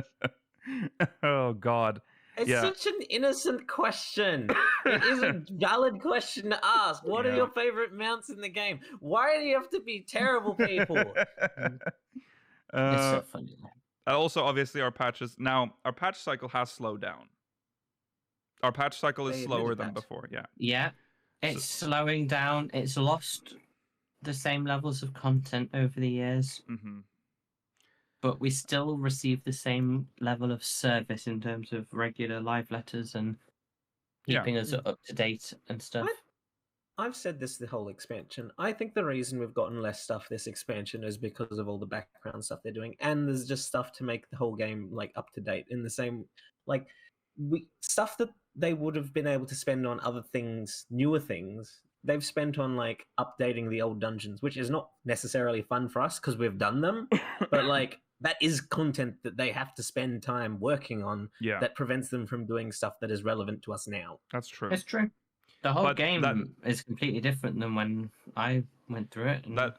Oh God. It's Yeah. such an innocent question. It is a valid question to ask. What are Yeah. your favorite mounts in the game? Why do you have to be terrible people? It's so funny. Also, obviously, our patches now. Our patch cycle has slowed down. Our patch cycle is They slower admitted than that. before. Yeah. Yeah. It's slowing down. It's lost the same levels of content over the years, Mm-hmm. but we still receive the same level of service in terms of regular live letters and Yeah. keeping us up to date and stuff. I've said this the whole expansion. I think the reason we've gotten less stuff this expansion is because of all the background stuff they're doing, and there's just stuff to make the whole game like up to date in the same stuff that they would have been able to spend on other things, newer things, they've spent on like updating the old dungeons, which is not necessarily fun for us because we've done them, but like that is content that they have to spend time working on Yeah, that prevents them from doing stuff that is relevant to us now. that's true. It's true. The whole But game is completely different than when I went through it. And But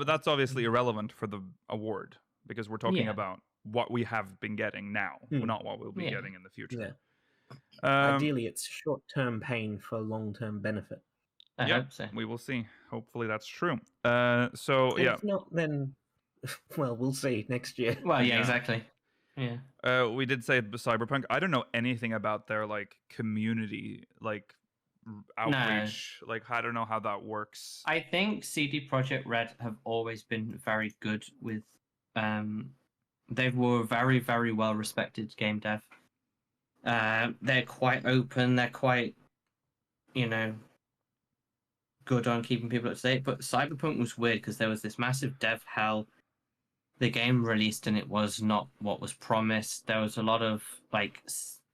that's obviously irrelevant for the award because we're talking Yeah. about what we have been getting now, not what we'll be Yeah. getting in the future. Yeah. Ideally, it's short-term pain for long-term benefit. I yeah, hope so. we will see. Hopefully that's true. So And yeah, if not, then well, we'll see next year. Well, yeah, Yeah. exactly. Yeah. we did say Cyberpunk. I don't know anything about their like community like outreach. Like I don't know how that works. I think CD Projekt Red have always been very good with. They were very, very well respected game dev. They're quite open. They're quite, good on keeping people up to date. But Cyberpunk was weird because there was this massive dev hell. The game released and it was not what was promised. There was a lot of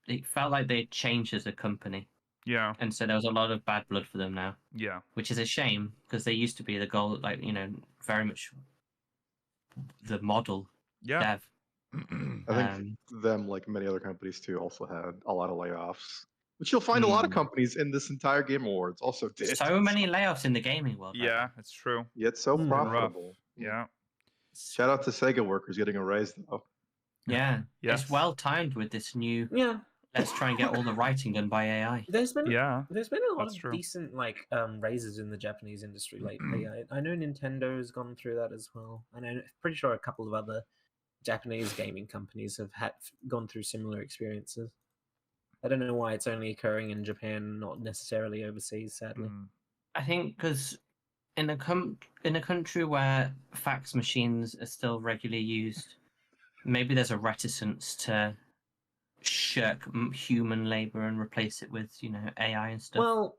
it felt like they changed as a company. Yeah. And so there was a lot of bad blood for them now. Yeah. Which is a shame because they used to be the goal, very much the model Yeah. dev. I think them, like many other companies too, also had a lot of layoffs, which you'll find a lot of companies in this entire Game Awards also did. So many layoffs in the gaming world. Yeah, right it's true. Yet so Mm. Rough. profitable. Yeah. Shout out to Sega workers getting a raise though. Yeah. Yes. It's well timed with this new. Yeah. Let's try and get all the writing done by AI. There's been Yeah. a lot That's of true. decent raises in the Japanese industry lately. I know Nintendo's gone through that as well, and I'm pretty sure a couple of other Japanese gaming companies have gone through similar experiences. I don't know why it's only occurring in Japan, not necessarily overseas. Sadly, I think because in a country where fax machines are still regularly used, maybe there's a reticence to shirk human labor and replace it with AI and stuff. well,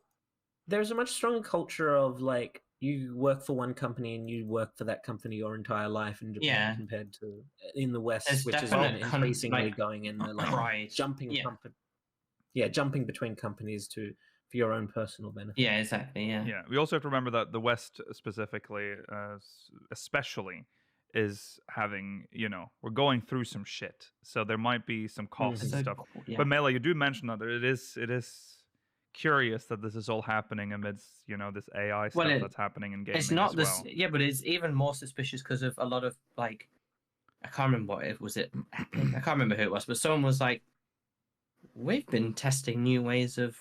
there's a much stronger culture of like you work for one company and you work for that company your entire life in Japan Yeah. compared to in the West, There's which is definite increasingly going in the pride. jumping jumping between companies for your own personal benefit. Yeah, exactly. Yeah. Yeah. We also have to remember that the West specifically, especially, is having, we're going through some shit. So there might be some costs and stuff. Yeah. But Mela, you do mention that it is curious that this is all happening amidst, this AI stuff that's happening in gaming It's not as this. well. Yeah, but it's even more suspicious because of a lot of I can't remember what it was. I can't remember who it was, but someone was like, "We've been testing new ways of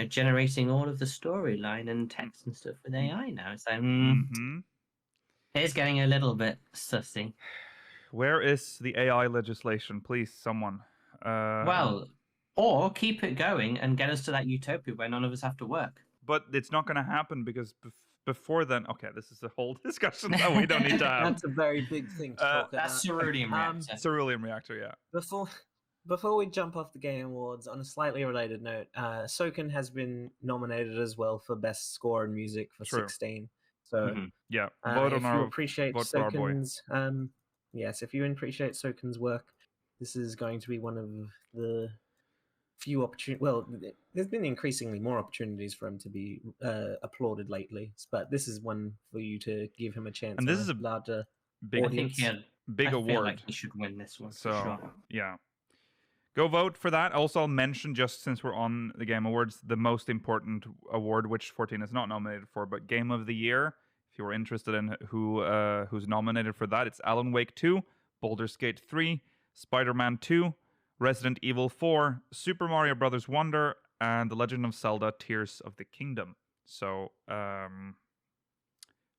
generating all of the storyline and text and stuff with AI now." It's like, it's getting a little bit sussy. Where is the AI legislation? Please, someone. Well, or keep it going and get us to that utopia where none of us have to work. But it's not going to happen because before then, okay, this is a whole discussion that we don't need to have. That's a very big thing to talk about. That's cerulean reactor. Cerulean reactor, yeah. Before we jump off the Game Awards, on a slightly related note, Soken has been nominated as well for Best Score in Music for True. 16. So Yeah, vote if on you our appreciate vote for our boy. Soken's, yes, if you appreciate Soken's work, this is going to be one of the few opportunities. Well, there's been increasingly more opportunities for him to be applauded lately, but this is one for you to give him a chance. And this on is a larger big, I think big I feel award. like he should win this one. So for sure. yeah, go vote for that. Also, I'll mention, just since we're on the Game Awards, the most important award, which 14 is not nominated for, but Game of the Year. If you're interested in who's nominated for that, it's Alan Wake 2, Baldur's Gate 3, Spider-Man 2, Resident Evil 4, Super Mario Bros. Wonder, and The Legend of Zelda: Tears of the Kingdom. So,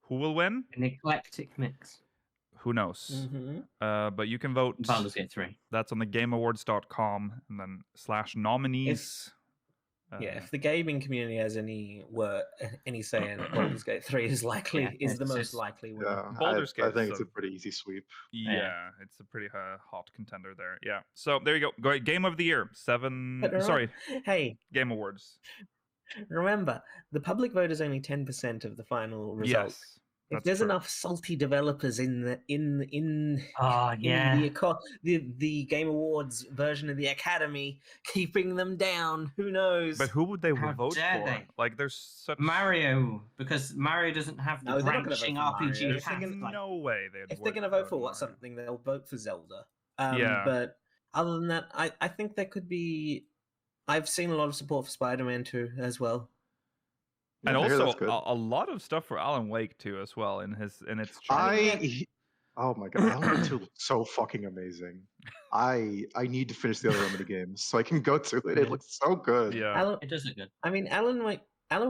who will win? An eclectic mix. Who knows? Mm-hmm. But you can vote. Baldur's Gate 3. That's on the GameAwards.com and then /nominees. Yeah, if the gaming community has any say in it, Baldur's Gate 3 is the most likely one. Yeah, Baldur's I Gate think is it's a pretty easy sweep. Yeah, it's a pretty hot contender there. Yeah. So there you go. Game of the Year. Hey, Game Awards. remember, the public vote is only 10% of the final result. Yes. If there's enough salty developers in the Oh in yeah. the Game Awards version of the Academy, keeping them down, who knows? But who would they How vote dare for? they? Like, there's such Mario, because Mario doesn't have the No, they're not gonna vote branching for Mario. RPG If they're path. gonna- Like, no way they'd. if they're going to vote for Mario. something, they'll vote for Zelda. Yeah. But other than that, I think there could be. I've seen a lot of support for Spider-Man 2 as well. And I hear also that's good. a lot of stuff for Alan Wake too, as well in its chart. Oh my god, Alan Wake 2 looks so fucking amazing. I need to finish the other Remedy games so I can go to it. It looks so good. Yeah. it does look good. I mean, Alan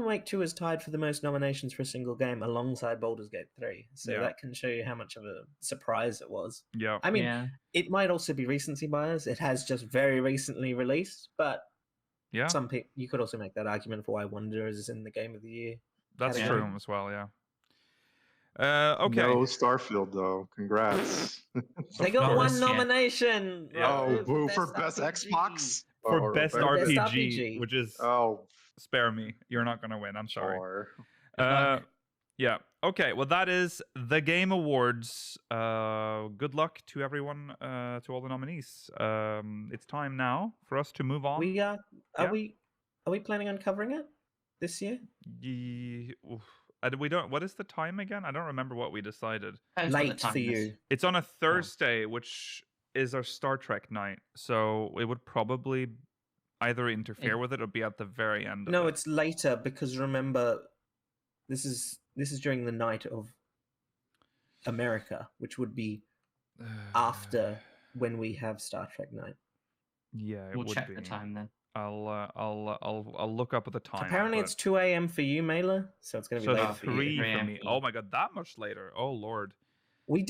Wake 2 is tied for the most nominations for a single game alongside Baldur's Gate 3. So Yeah. that can show you how much of a surprise it was. Yeah. I mean, yeah. it might also be recency bias. It has just very recently released, but Yeah. some people, you could also make that argument for why Wonder is in the Game of the Year. That's category. true as well. Yeah. Okay. No Starfield though. Congrats. They got Flawless, one yeah. nomination. Yeah. Oh, boo for best Xbox For Or best Best RPG, RPG. which is Oh, spare me. You're not gonna win. I'm sorry. or Yeah. Okay. Well, that is the Game Awards. Good luck to everyone. To all the nominees. It's time now for us to move on. We Yeah. are we planning on covering it this year? Oof. We don't. What is the time again? I don't remember what we decided. Depends what the Late time for is. you. It's on a Thursday, which is our Star Trek night. So it would probably either interfere with it or be at the very end. No, of it. it's later because remember, this is during the night of America, which would be after when we have Star Trek night. Yeah, it We'll would check be. the time then. I'll look up at the time. Apparently, but- it's 2 a.m. for you, Mailer, so it's going to so be it's later for you. 3 3 for a.m. me. for you. Oh my god, that much later. Oh lord, We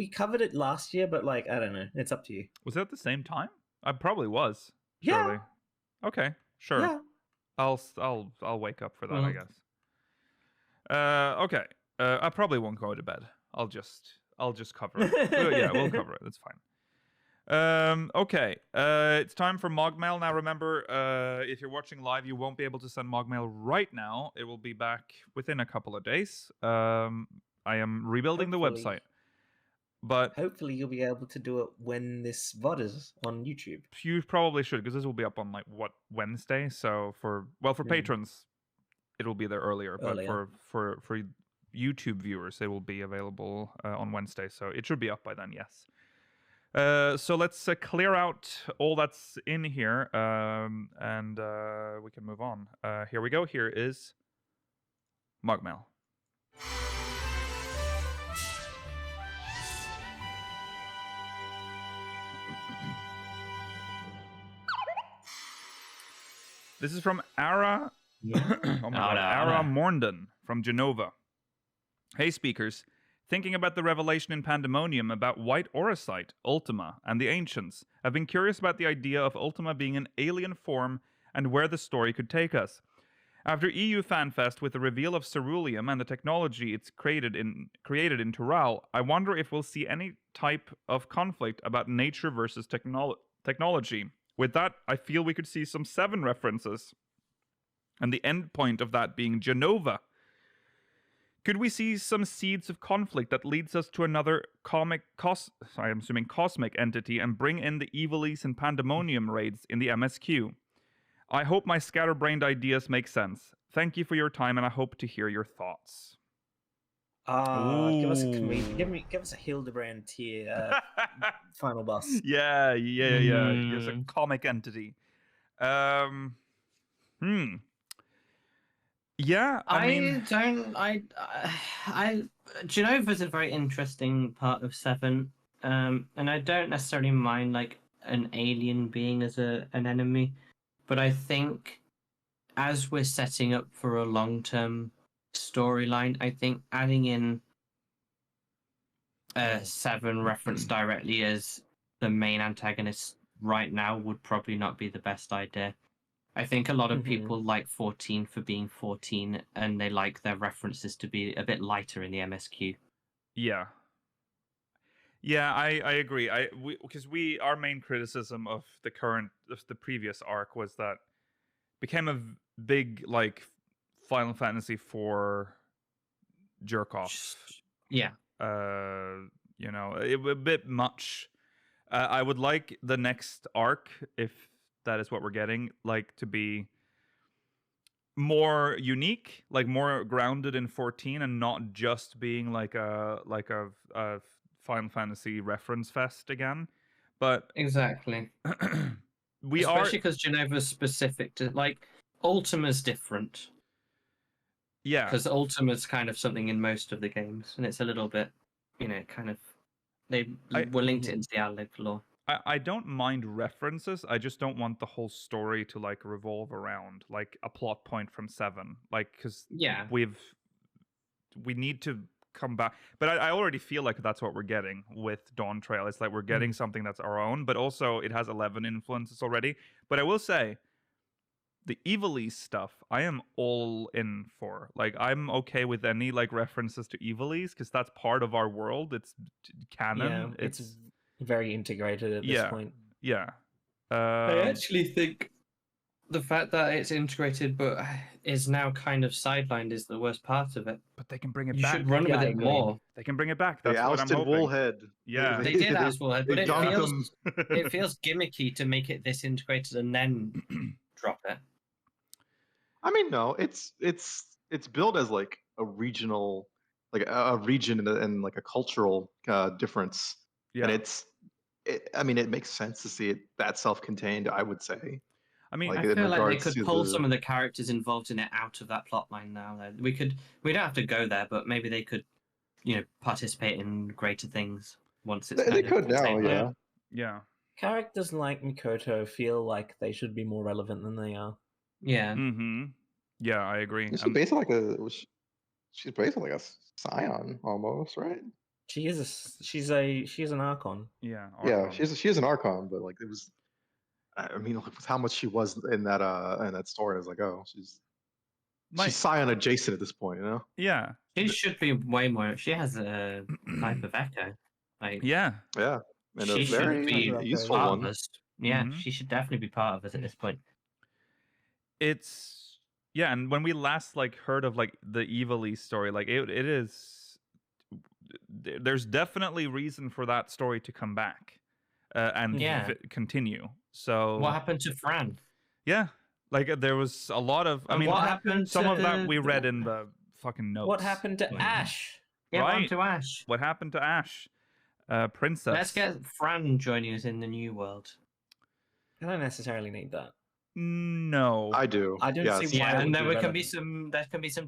covered it last year, but like I don't know, it's up to you. was it at the same time? I probably was. Yeah. Surely. Okay, sure. Yeah. I'll wake up for that, I Well- guess. Okay. I probably won't go to bed. I'll just cover it. Yeah, we'll cover it. That's fine. Okay. It's time for MogMail. Now remember, if you're watching live, you won't be able to send MogMail right now. It will be back within a couple of days. I am rebuilding the Hopefully. website. But Hopefully, you'll be able to do it when this VOD is on YouTube. you probably should, because this will be up on like Wednesday. So for patrons, it'll be there earlier. But Earlier. for YouTube viewers, it will be available on Wednesday. So it should be up by then. Yes. So let's clear out all that's in here, and we can move on. Here we go. Here is MogMail. This is from Ara. Oh my god, Ara Mornden from Jenova. Hey, speakers. Thinking about the revelation in Pandemonium about White Orosite, Ultima, and the Ancients, I've been curious about the idea of Ultima being an alien form and where the story could take us. After EU FanFest with the reveal of Ceruleum and the technology it's created in Tural, I wonder if we'll see any type of conflict about nature versus technology. With that, I feel we could see some 7 references, and the end point of that being Jenova. Could we see some seeds of conflict that leads us to another cosmic entity and bring in the Evilies and Pandemonium raids in the MSQ? I hope my scatterbrained ideas make sense. Thank you for your time, and I hope to hear your thoughts. Give us a Ooh. comedian. Give us a Hildebrand tier final boss. Yeah. He's a comic entity. Yeah, I mean, Genova's a very interesting part of 7, and I don't necessarily mind like an alien being as an enemy, but I think as we're setting up for a long-term storyline, I think adding in 7 referenced directly as the main antagonist right now would probably not be the best idea. I think a lot of people like 14 for being 14, and they like their references to be a bit lighter in the MSQ. Yeah, I agree. Because our main criticism of the previous arc was that became a big like Final Fantasy IV jerk off. Yeah. You know, a bit much. I would like the next arc, if that is what we're getting, like to be more unique, like more grounded in 14, and not just being like a Final Fantasy reference fest again. But Exactly. we Especially because Genova's specific to like Ultima's different. Yeah. Because Ultima's kind of something in most of the games, and it's a little bit, you know, kind of they were linked it into the Ad Lib lore. I don't mind references. I just don't want the whole story to like revolve around like a plot point from 7. Like, because we need to come back. But I already feel like that's what we're getting with Dawntrail. It's like we're getting something that's our own, but also it has 11 influences already. But I will say, the Evilise stuff, I am all in for. Like, I'm okay with any like references to Evilise because that's part of our world. It's canon. Yeah, it's very integrated at this point. Yeah. I actually think the fact that it's integrated but is now kind of sidelined is the worst part of it. But they can bring it you back. You should run with it more. They can bring it back. That's they what I'm ousted hoping. Woolhead. Yeah. They did oust Woolhead, but it feels gimmicky to make it this integrated and then drop it. I mean, no, it's built as like a regional, like a region and like a cultural difference. Yeah. And I mean, it makes sense to see it that self-contained, I would say. I mean, I feel like they could pull some of the characters involved in it out of that plot line now. We don't have to go there, but maybe they could, you know, participate in greater things once it's. They could now, yeah. Yeah. Characters like Mikoto feel like they should be more relevant than they are. Yeah. Mm-hmm. Yeah, I agree. She's based like she's based like a scion almost, right? She's an Archon. Yeah. Archon. Yeah, she's an Archon, but like it was. I mean, with how much she was in that story, I was like, oh, she's Scion adjacent at this point, you know? Yeah. She should be way more. She has a type of echo. Like yeah, and she a very be useful part one. Of us. Yeah, she should definitely be part of us at this point. And when we last like heard of like the Evilise story, like it is. There's definitely reason for that story to come back, and continue. So what happened to Fran? Yeah, like there was a lot of. I mean, what happened some of that we read in the fucking notes. What happened to Ash? Yeah, what happened to Ash? What happened to Ash? Princess. Let's get Fran joining us in the new world. I don't necessarily need that. No, I do. I don't see why. Yeah, and there can be some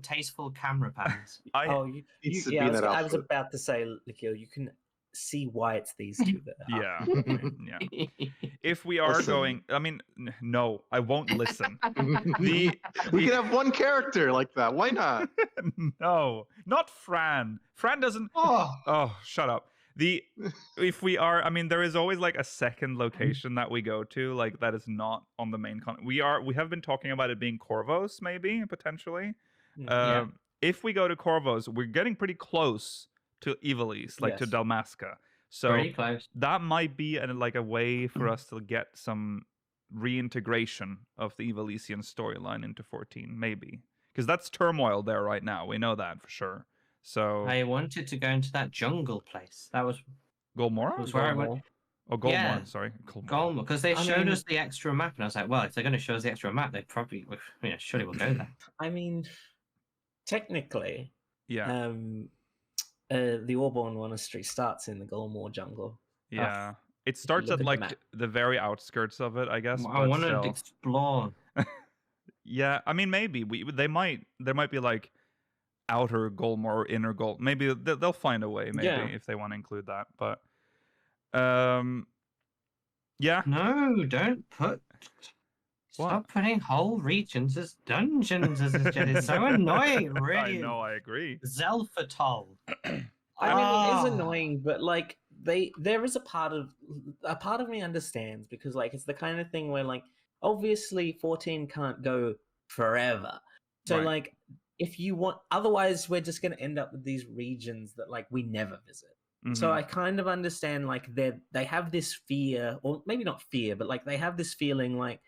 tasteful camera pans. I was about to say, Likil, you can see why it's these two there. Yeah. If we are going, I mean, no, I won't listen. We can have one character like that. Why not? No, not Fran. Fran doesn't. Oh, shut up. If we are, I mean, there is always like a second location that we go to, like that is not on the main continent. We have been talking about it being Corvos, maybe potentially. If we go to Corvos, we're getting pretty close to Evilise, like to Dalmasca. So that might be a way for us to get some reintegration of the Evilisian storyline into 14, maybe, because that's turmoil there right now. We know that for sure. So I wanted to go into that jungle place. That was Golmora? Was where I went. Oh, Golmora, sorry. Golmora, because they showed us the extra map, and I was like, well, if they're going to show us the extra map, they probably, surely will go there. I mean, technically, yeah. The Orborn Monastery starts in the Golmora jungle. Yeah. It starts at like the very outskirts of it, I guess. I want to explore. Yeah, I mean, maybe there might be like outer Golmor or inner Golmor. Maybe they'll find a way, maybe, if they want to include that. But yeah. No, don't put. Stop putting whole regions as dungeons as a Jedi. It's so annoying, really. I know, I agree. Zelfatol. I mean, it is annoying, but like there is a part of me understands, because like it's the kind of thing where like obviously 14 can't go forever. So like if you want, otherwise we're just going to end up with these regions that like we never visit. Mm-hmm. So I kind of understand like they have this fear, or maybe not fear, but like they have this feeling like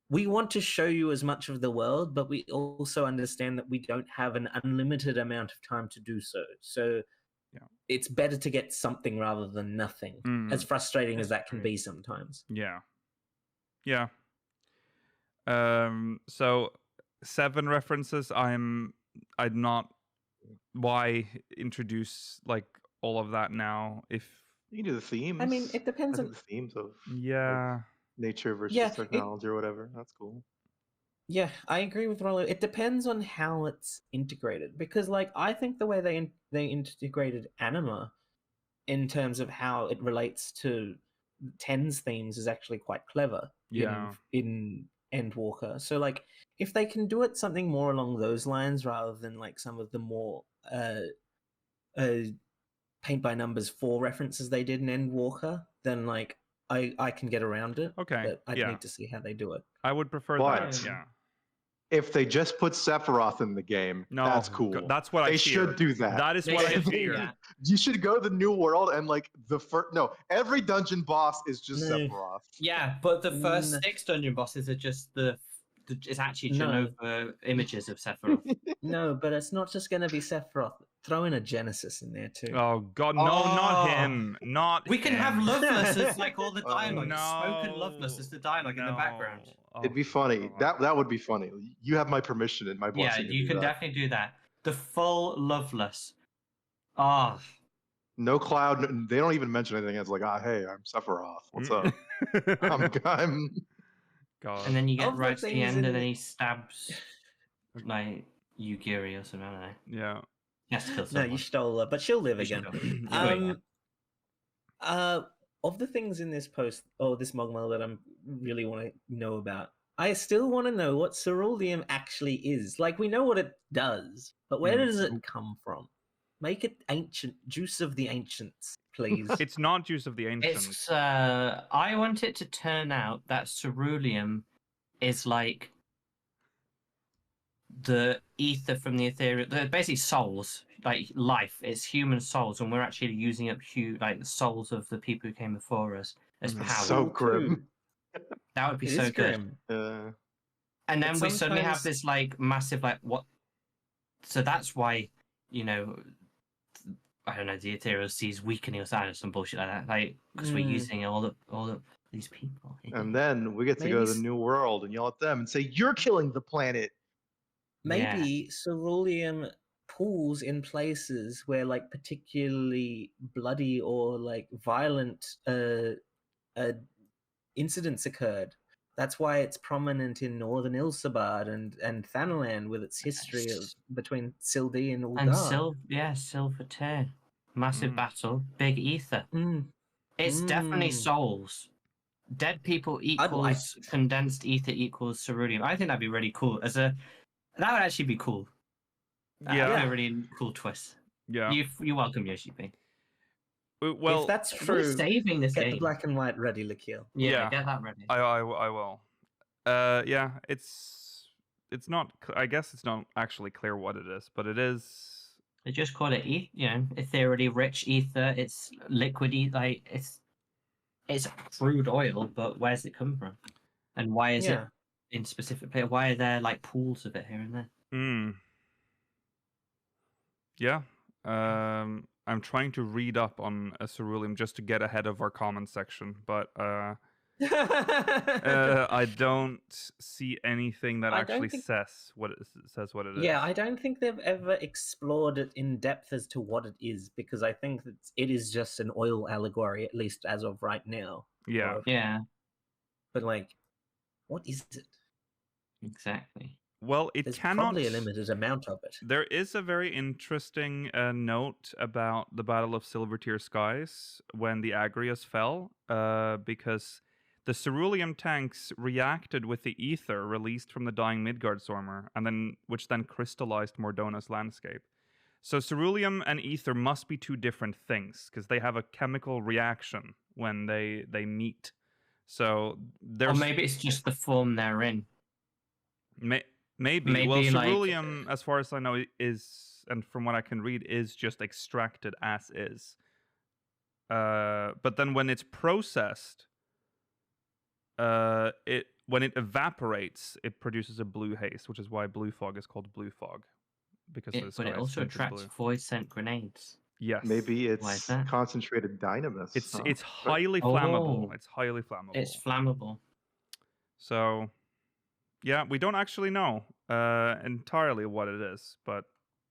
we want to show you as much of the world, but we also understand that we don't have an unlimited amount of time to do so. So Yeah. it's better to get something rather than nothing, as frustrating as that can be sometimes. Yeah. Yeah. So 7 references. I'm not. Why introduce like all of that now? If You can do the themes. I mean, it depends I on. think the themes of yeah, nature versus Yeah, technology or whatever. That's cool. Yeah, I agree with Rollo. It depends on how it's integrated, because like I think the way they integrated anima in terms of how it relates to Ten's themes is actually quite clever Yeah. in Endwalker. So like if they can do it something more along those lines rather than like some of the more paint by numbers 4 references they did in Endwalker, then like I can get around it. Okay, But I'd yeah. need to see how they do it. I would prefer But- that. Yeah. If they just put Sephiroth in the game, No, that's cool. That's what I They fear. should do that. That is They what I should do fear. that. You should go to the new world and like the first. No, every dungeon boss is just No. Sephiroth. Yeah, but the first Mm. 6 dungeon bosses are just it's actually No. Jenova images of Sephiroth. No, but it's not just going to be Sephiroth. Throw in a Genesis in there too. Oh God, no, not Oh. him, not. We can have him. Loveless as like all the Oh, dialogue. No, Spoken Loveless as the dialogue in the background. Oh, It'd be funny. God. That would be funny. You have my permission and my Yeah, blessing. to you do can that. definitely do that. The full Loveless. Ah, No Cloud. They don't even mention anything. It's like, hey, I'm Sephiroth. What's up? I'm. God. and then you get Of the right to the things end, in and then the- he stabs like Yugiri or something. I don't know. Yeah. He has to kill No, someone. you stole her, but she'll live You should again. go. Wait, Of the things in this post or this MogMail that I really want to know about, I still want to know what ceruleum actually is. Like we know what it does, but where does it come from? Make it ancient, juice of the ancients, please. It's not juice of the ancients. It's I want it to turn out that ceruleum is like the ether from the ethereal. They're basically souls, like life. It's human souls, and we're actually using up like the souls of the people who came before us as Mm. power. So grim. That would be It so is good. grim. And then But we suddenly have sometimes- this like massive like what? So that's why I don't know, the ethereal seas weakening us out or some bullshit like that. Like because we're Mm. using all of these people. And then we get to go to the Maybe- new world and yell at them and say, "You're killing the planet." Maybe ceruleum pools in places where like particularly bloody or like violent incidents occurred. That's why it's prominent in northern Ilsabard and Thanalan with its history of between Sildi and Uldar. And Silver Tear. Massive Mm. battle, big ether. Mm. It's definitely Mm. souls. Dead people equals condensed ether equals ceruleum. I think that'd be really cool. That would actually be cool. That'd Yeah. be a really cool twist. Yeah. You're welcome, Yoshi P. Well, if that's We're true, saving this get game. the black and white ready, Lakil. Yeah. Get that ready. I will. Yeah. It's not. I guess it's not actually clear what it is, but it is. They just call it, ethereally rich ether. It's liquidy, like it's crude oil, but where's it come from? And why is it in specific place? Why are there like pools of it here and there? Hmm. Yeah. I'm trying to read up on a ceruleum just to get ahead of our comment section, but I don't see anything that I don't actually think- says what it is. Yeah, I don't think they've ever explored it in depth as to what it is, because I think that it is just an oil allegory, at least as of right now. Yeah. Yeah, But like, what is it? exactly. Well, it There's cannot. probably a limited amount of it. There is a very interesting note about the Battle of Silvertear Skies when the Agrias fell, because the ceruleum tanks reacted with the ether released from the dying Midgardstormer, which then crystallized Mordona's landscape. So ceruleum and ether must be two different things because they have a chemical reaction when they meet. So there's Or maybe it's just the form they're in. Maybe. Well, Maybe, like, ceruleum, as far as I know, is, and from what I can read, is just extracted as is. But then when it's processed, it when it evaporates, it produces a blue haze, which is why blue fog is called blue fog, because the But sky it is also tinted attracts blue. void-sent grenades. Yes. Maybe Why is it's that? concentrated dynamis. It's huh? it's highly flammable. Oh. It's highly flammable. It's flammable. So, yeah, we don't actually know entirely what it is, but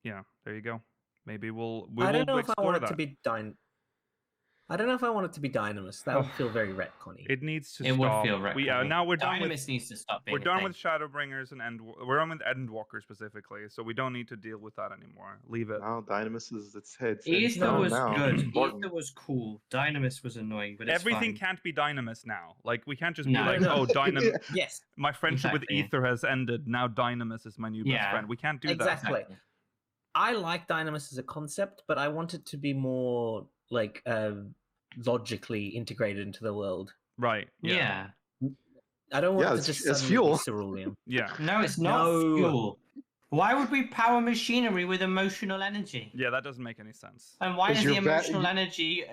yeah, there you go. Maybe we I don't will know if I explore want it that. to be I don't know if I want it to be Dynamis. That would feel very retconny. It needs to It stop. would feel retconny. Now we're done with Dynamis needs to stop being we're done a with thing. Shadowbringers and we're on with Endwalker specifically, so we don't need to deal with that anymore. Leave it. Now dynamis is its head. Ether was good. Important. Ether was cool. Dynamis was annoying, but it's Everything fine. can't be Dynamis now. Like we can't just No. be like, No. oh, Dynamis. Yes, My friendship Exactly. with Ether has ended. Now Dynamis is my new best Yeah. friend. We can't do exactly. that. I like Dynamis as a concept, but I want it to be more like logically integrated into the world. Right. Yeah. I don't want Yeah, it to it's- just it's suddenly fuel. be cerulean. Yeah. No, it's not No. fuel. Why would we power machinery with emotional energy? Yeah, that doesn't make any sense. And why Is is the your ba- emotional energy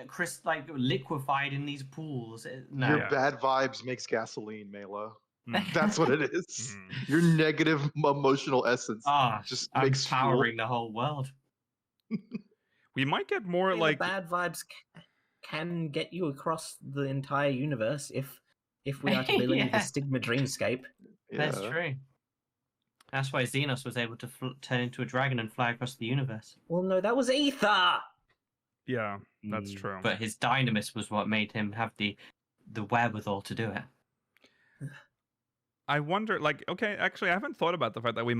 liquefied in these pools? No. Your Yeah. bad vibes makes gasoline, Mela. Mm. That's what it is. Mhm. Your negative emotional essence just I'm makes fuel. powering the whole world. We might get more I mean, like the bad vibes can get you across the entire universe if we are to believe Yeah. the Stigma dreamscape. That's Yeah. true. That's why Xenos was able to turn into a dragon and fly across the universe. Well, no, that was Ether. yeah, that's true. But his dynamis was what made him have the wherewithal to do it. I wonder, like, okay, actually, I haven't thought about the fact that we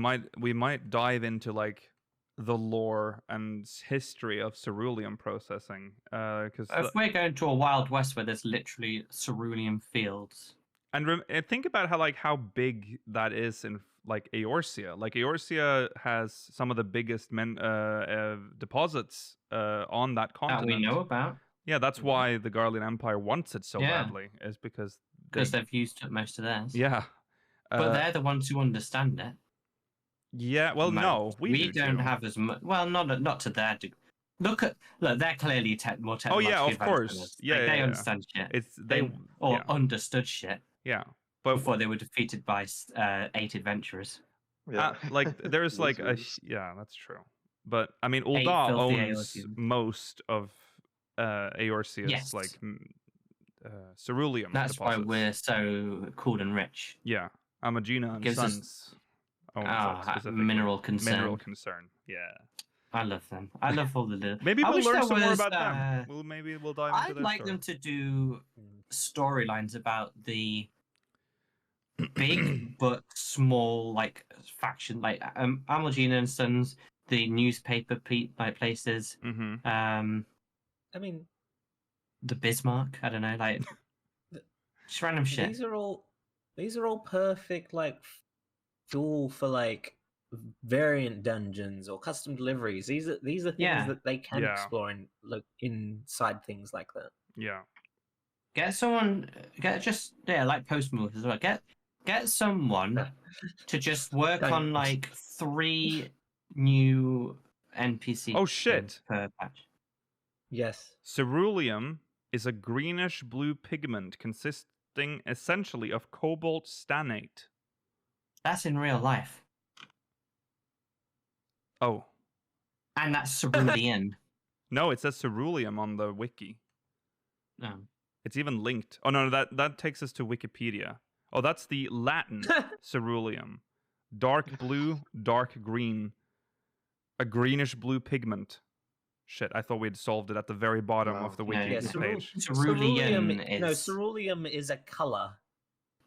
might dive into like the lore and history of cerulean processing, because If we're going to a Wild West where there's literally cerulean fields. and think about how big that is in like Eorzea. Like Eorzea has some of the biggest deposits on that That continent. we know about, Yeah, that's why the Garlean Empire wants it so Yeah. badly, is because because they've used up most of theirs. yeah. But they're the ones who understand it. Yeah, well, no, we do don't too. have as much. Well, not to their degree. Look, they're clearly more technologically Oh yeah, of advanced than course. us. Yeah, Like, yeah, they yeah. understand shit. It's They or yeah, understood shit yeah. But before they were defeated by 8 adventurers. Yeah. like there's like a Losers. yeah, that's true. But I mean, Eight Ul'dah filthy owns Eorzeans. most of Eorzea's Yes. like ceruleum That's why deposits. we're so cool and rich. Yeah, Amagina and Gives us- Sons owns that specifically. Mineral concern. Mineral concern. Yeah. I love them. I love all the little. Maybe I we'll wish learn there some more was, about them. Maybe we'll dive into I'd their like story. them to do storylines about the big but small like faction, like Amalgina and Sons, the newspaper places, Mm-hmm. I mean, the Bismarck. I don't know, like just random shit. these are all perfect like fuel for like variant dungeons or custom deliveries. These are things Yeah. that they can Yeah. explore and look inside things like that. Yeah. Get someone, like post moves as well. Get someone to just work Don't. on like 3 new NPC. Oh, shit. Per patch. Yes. Ceruleum is a greenish blue pigment consisting essentially of cobalt stannate. That's in real life, Oh, and that's cerulean. no, it says ceruleum on the wiki. No. It's even linked. Oh no, that takes us to Wikipedia. Oh, that's the Latin ceruleum. Dark blue, dark green. A greenish blue pigment. Shit, I thought we'd solved it at the very bottom Wow. of the No, wiki Yeah, page. Cerulean No, is ceruleum is a color.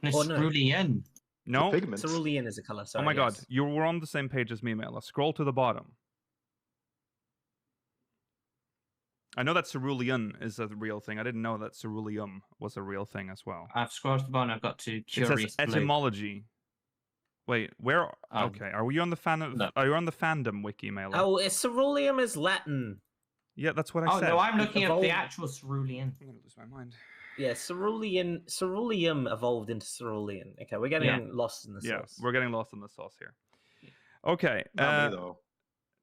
no, or no. cerulean. No? Pigments. Cerulean is a color. Oh Sorry, my god, yes. you were on the same page as me, Mela. Scroll to the bottom. I know that cerulean is a real thing. I didn't know that ceruleum was a real thing as well. I've scrolled to the bottom. I've got to It curious. says Blue. etymology. Wait, where? Oh. Okay, are we on the No. Are you on the fandom wiki, Mela? Oh, ceruleum is Latin. Yeah, that's what I Oh said. no, I'm looking at the Evolved- actual cerulean. I'm gonna lose my mind. Yeah, ceruleum evolved into cerulean. Okay, we're getting Yeah. lost in the Yeah, sauce. we're getting lost in the sauce here. Okay. Not me though.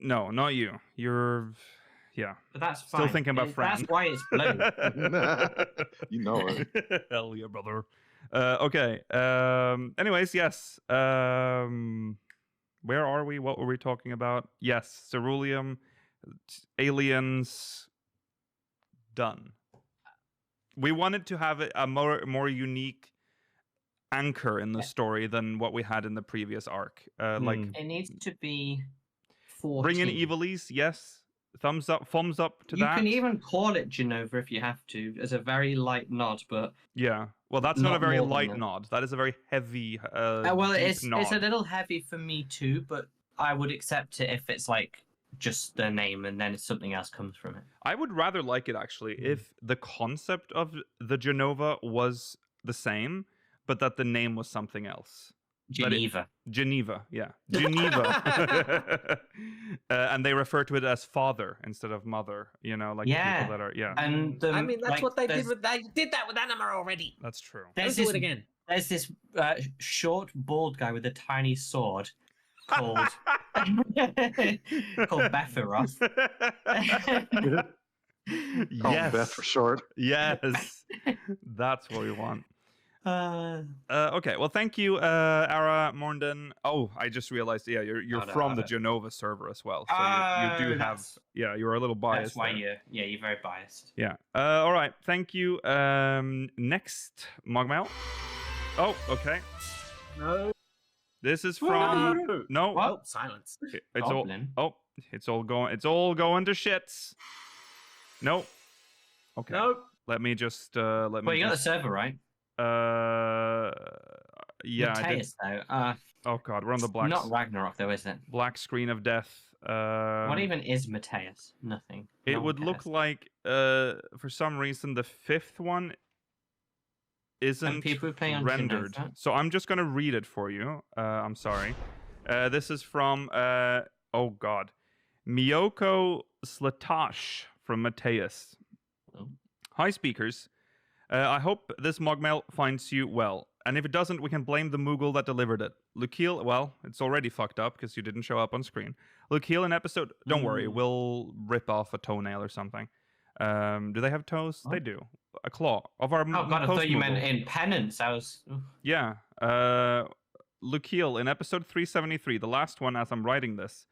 No, not you. You're, yeah. But that's Still fine. thinking about That's Fran. why it's blue. You know it. Hell yeah, brother. Okay. Anyways, yes. Where are we? What were we talking about? Yes, ceruleum, aliens. Done. We wanted to have a more unique anchor in the story than what we had in the previous arc. Like It needs to be 14. bring in Evilies, yes. Thumbs up to You that. can even call it Jenova if you have to, as a very light nod, but Yeah. Well, that's not a Not very more than light that. nod. That is a very heavy, well, deep it's nod. a little heavy for me too. But I would accept it if it's like just the name and then something else comes from it. I would rather like it actually if the concept of the Jenova was the same, but that the name was something else. Geneva. Geneva, yeah. Geneva. And they refer to it as father instead of mother, you know, like Yeah. people that are, yeah. And I mean, that's like, what they did there's- with. They did that with Anima already. That's true. There's Don't do this it again. There's this short, bald guy with a tiny sword called called Bephiroth. Call Yes. Beth for short. Yes. That's what we want. Uh, Okay, well, thank you, Ara Mornden. Oh, I just realized, yeah, you're no, from the I- Jenova server as well, so you do have, that's- yeah, you're a little biased. That's why there. you're very biased. Yeah. All right. Thank you. Next, MogMail. Oh, okay. No. This is from no. What? Oh, silence. It's all. Goblin. Oh, it's all going. It's all going to shits. No. Okay. No. Let me just. Let me. Well, you got the just, server right. Yeah. I did. Mateus, though. Oh God, we're on the black. Not Ragnarok though, is it? Black screen of death. What even is Mateus? Nothing. It No one would look cares. like, for some reason, the fifth one isn't people playing on rendered. Jenova? So I'm just gonna read it for you. I'm sorry. This is from oh God, Miyoko Slatash from Mateus. Oh. Hi, speakers. I hope this MogMail finds you well. And if it doesn't, we can blame the Moogle that delivered it. Lukeel, well, it's already fucked up because you didn't show up on screen. Lukeel in episode, don't worry, we'll rip off a toenail or something. Do they have toes? What? They do. A claw of our Oh God, I host thought you meant Moogle. in penance. I was. Yeah. Lukeel in episode 373, the last one as I'm writing this.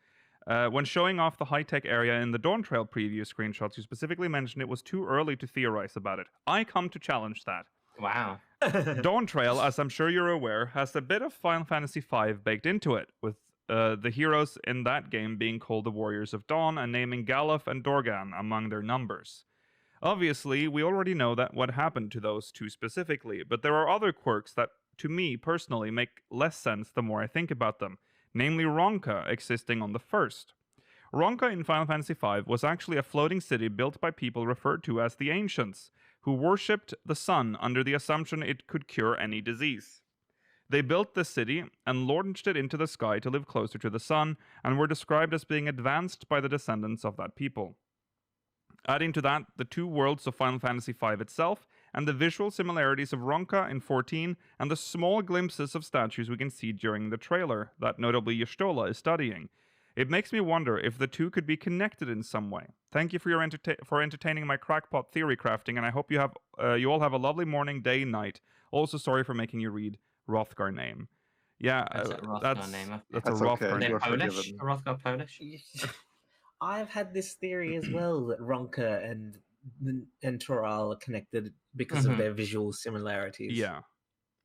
When showing off the high-tech area in the Dawntrail preview screenshots, you specifically mentioned it was too early to theorize about it. I come to challenge that. Wow. Dawntrail, as I'm sure you're aware, has a bit of Final Fantasy V baked into it, with the heroes in that game being called the Warriors of Dawn and naming Galuf and Dorgan among their numbers. Obviously, we already know that what happened to those two specifically, but there are other quirks that, to me personally, make less sense the more I think about them, namely Ronka existing on the first. Ronka in Final Fantasy V was actually a floating city built by people referred to as the Ancients, who worshipped the sun under the assumption it could cure any disease. They built the city and launched it into the sky to live closer to the sun, and were described as being advanced by the descendants of that people. Adding to that, the two worlds of Final Fantasy V itself, and the visual similarities of Ronka in 14, and the small glimpses of statues we can see during the trailer, that notably Y'shtola is studying. It makes me wonder if the two could be connected in some way. Thank you for your entertaining my crackpot theory crafting, and I hope you all have a lovely morning, day, night. Also, sorry for making you read Hrothgar name. Yeah, That's a Hrothgar name. that's That's a Hrothgar okay. They're You're name. Polish. forgiven. Hrothgar Polish. I've had this theory as well that Ronka and Toral are connected because of Mhm. their visual similarities. Yeah,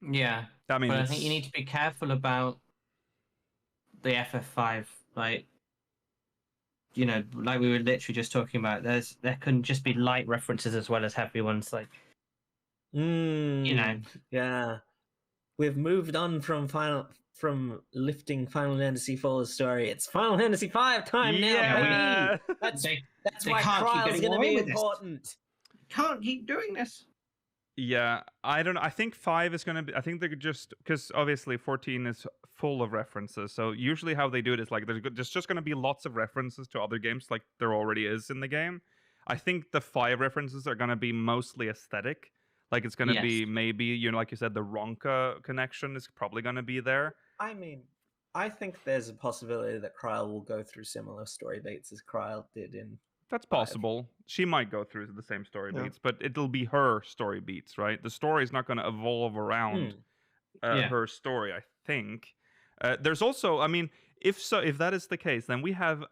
Yeah, I mean, but I it's- think you need to be careful about the FF5. Like, you know, like we were literally just talking about. There can just be light references as well as heavy ones. Like, you know, Yeah. We've moved on from lifting Final Fantasy IV's story. It's Final Fantasy V time now. Yeah. baby! That's they why can't keep Kryle's getting going to away be with this. important. can't keep doing this. Yeah, I don't know. I think 5 is going to be. I think they could just. Because obviously 14 is full of references. So usually how they do it is like there's just going to be lots of references to other games like there already is in the game. I think the 5 references are going to be mostly aesthetic. Like it's going to be Yes. maybe, you know, like you said, the Ronka connection is probably going to be there. I mean, I think there's a possibility that Kryle will go through similar story beats as Kryle did in That's possible. She might go through the same story Yeah. beats, but it'll be her story beats, right? The story is not going to evolve around Yeah. her story, I think. There's also, I mean, if that is the case, then we have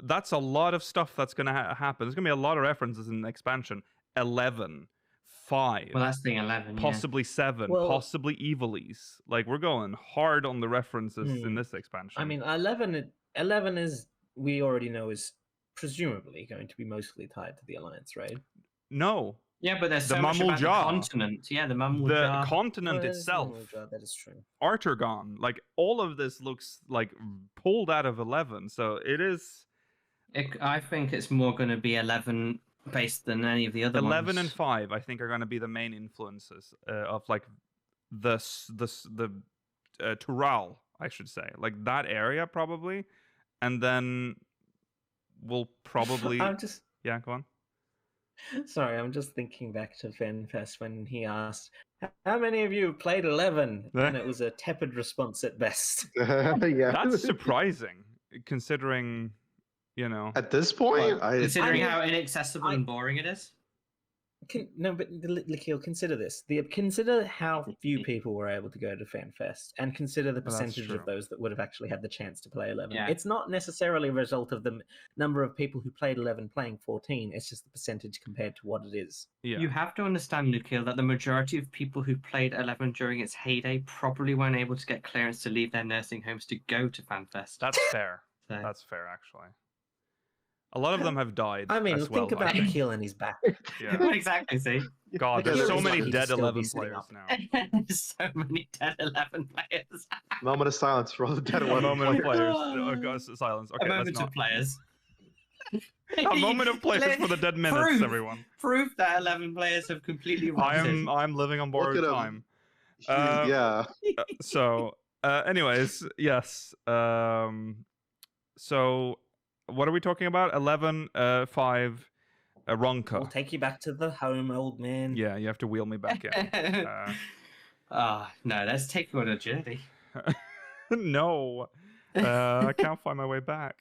that's a lot of stuff that's going to happen. There's going to be a lot of references in the expansion. 11, 5, Well, that's the 11. possibly 7, Well- possibly Evilies. Like, we're going hard on the references in this expansion. I mean, 11 is, we already know, is presumably going to be mostly tied to the Alliance, right? no. Yeah, but there's The so much about the Mamul-Jar. continent. Yeah, the Mamul The Jar. continent That is itself, Mamul Jar, that is true. Artergon, like, all of this looks like pulled out of 11. So it is I think it's more going to be 11 based than any of the other 11 ones. and 5, I think, are going to be the main influences of like the Tural, I should say, like that area probably, and then we'll probably I'm just yeah, go on. sorry. I'm just thinking back to FanFest when he asked, "How many of you played 11?" and it was a tepid response at best. Yeah. That's surprising, considering At this point, Considering I- how inaccessible I- and boring it is. No, but Likhil, consider this. Consider how few people were able to go to FanFest, and consider the Well, that's percentage true. of those that would have actually had the chance to play 11. Yeah. It's not necessarily a result of the number of people who played 11 playing 14. It's just the percentage compared to what it is. Yeah, You have to understand, Lukiel, that the majority of people who played 11 during its heyday probably weren't able to get clearance to leave their nursing homes to go to FanFest. that's fair. So- That's fair, actually. A lot of them have died. I mean, as well, think about I think. Likhil and his back. Yeah. exactly, see? God, Yeah, there's so he's many lucky to dead still be 11 sitting players up. now. There's so many dead 11 players. moment of silence for all the dead A 11 moment of players. players. Silence. Okay, a let's moment not. of players. A moment of players for the dead minutes, Proof. everyone. Proof that 11 players have completely rotted. I'm living on borrowed at him. time. Yeah. So, anyways, yes. So, what are we talking about? 11, 5, Ronka. We'll take you back to the home, old man. Yeah, you have to wheel me back in. No, let's take you on a journey. No, I can't find my way back.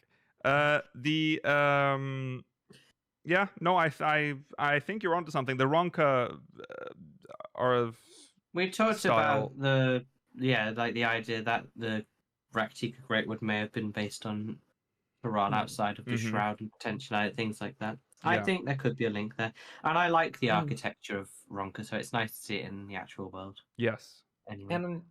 Yeah, no, I think you're onto something. The Ronka are of We talked style. about the idea that the Raktika Greatwood may have been based on Quran outside of the Mhm. Shroud and potentially things like that. I Yeah. think there could be a link there, and I like the Mm. architecture of Ronka, so it's nice to see it in the actual world. Yes. Anyway, And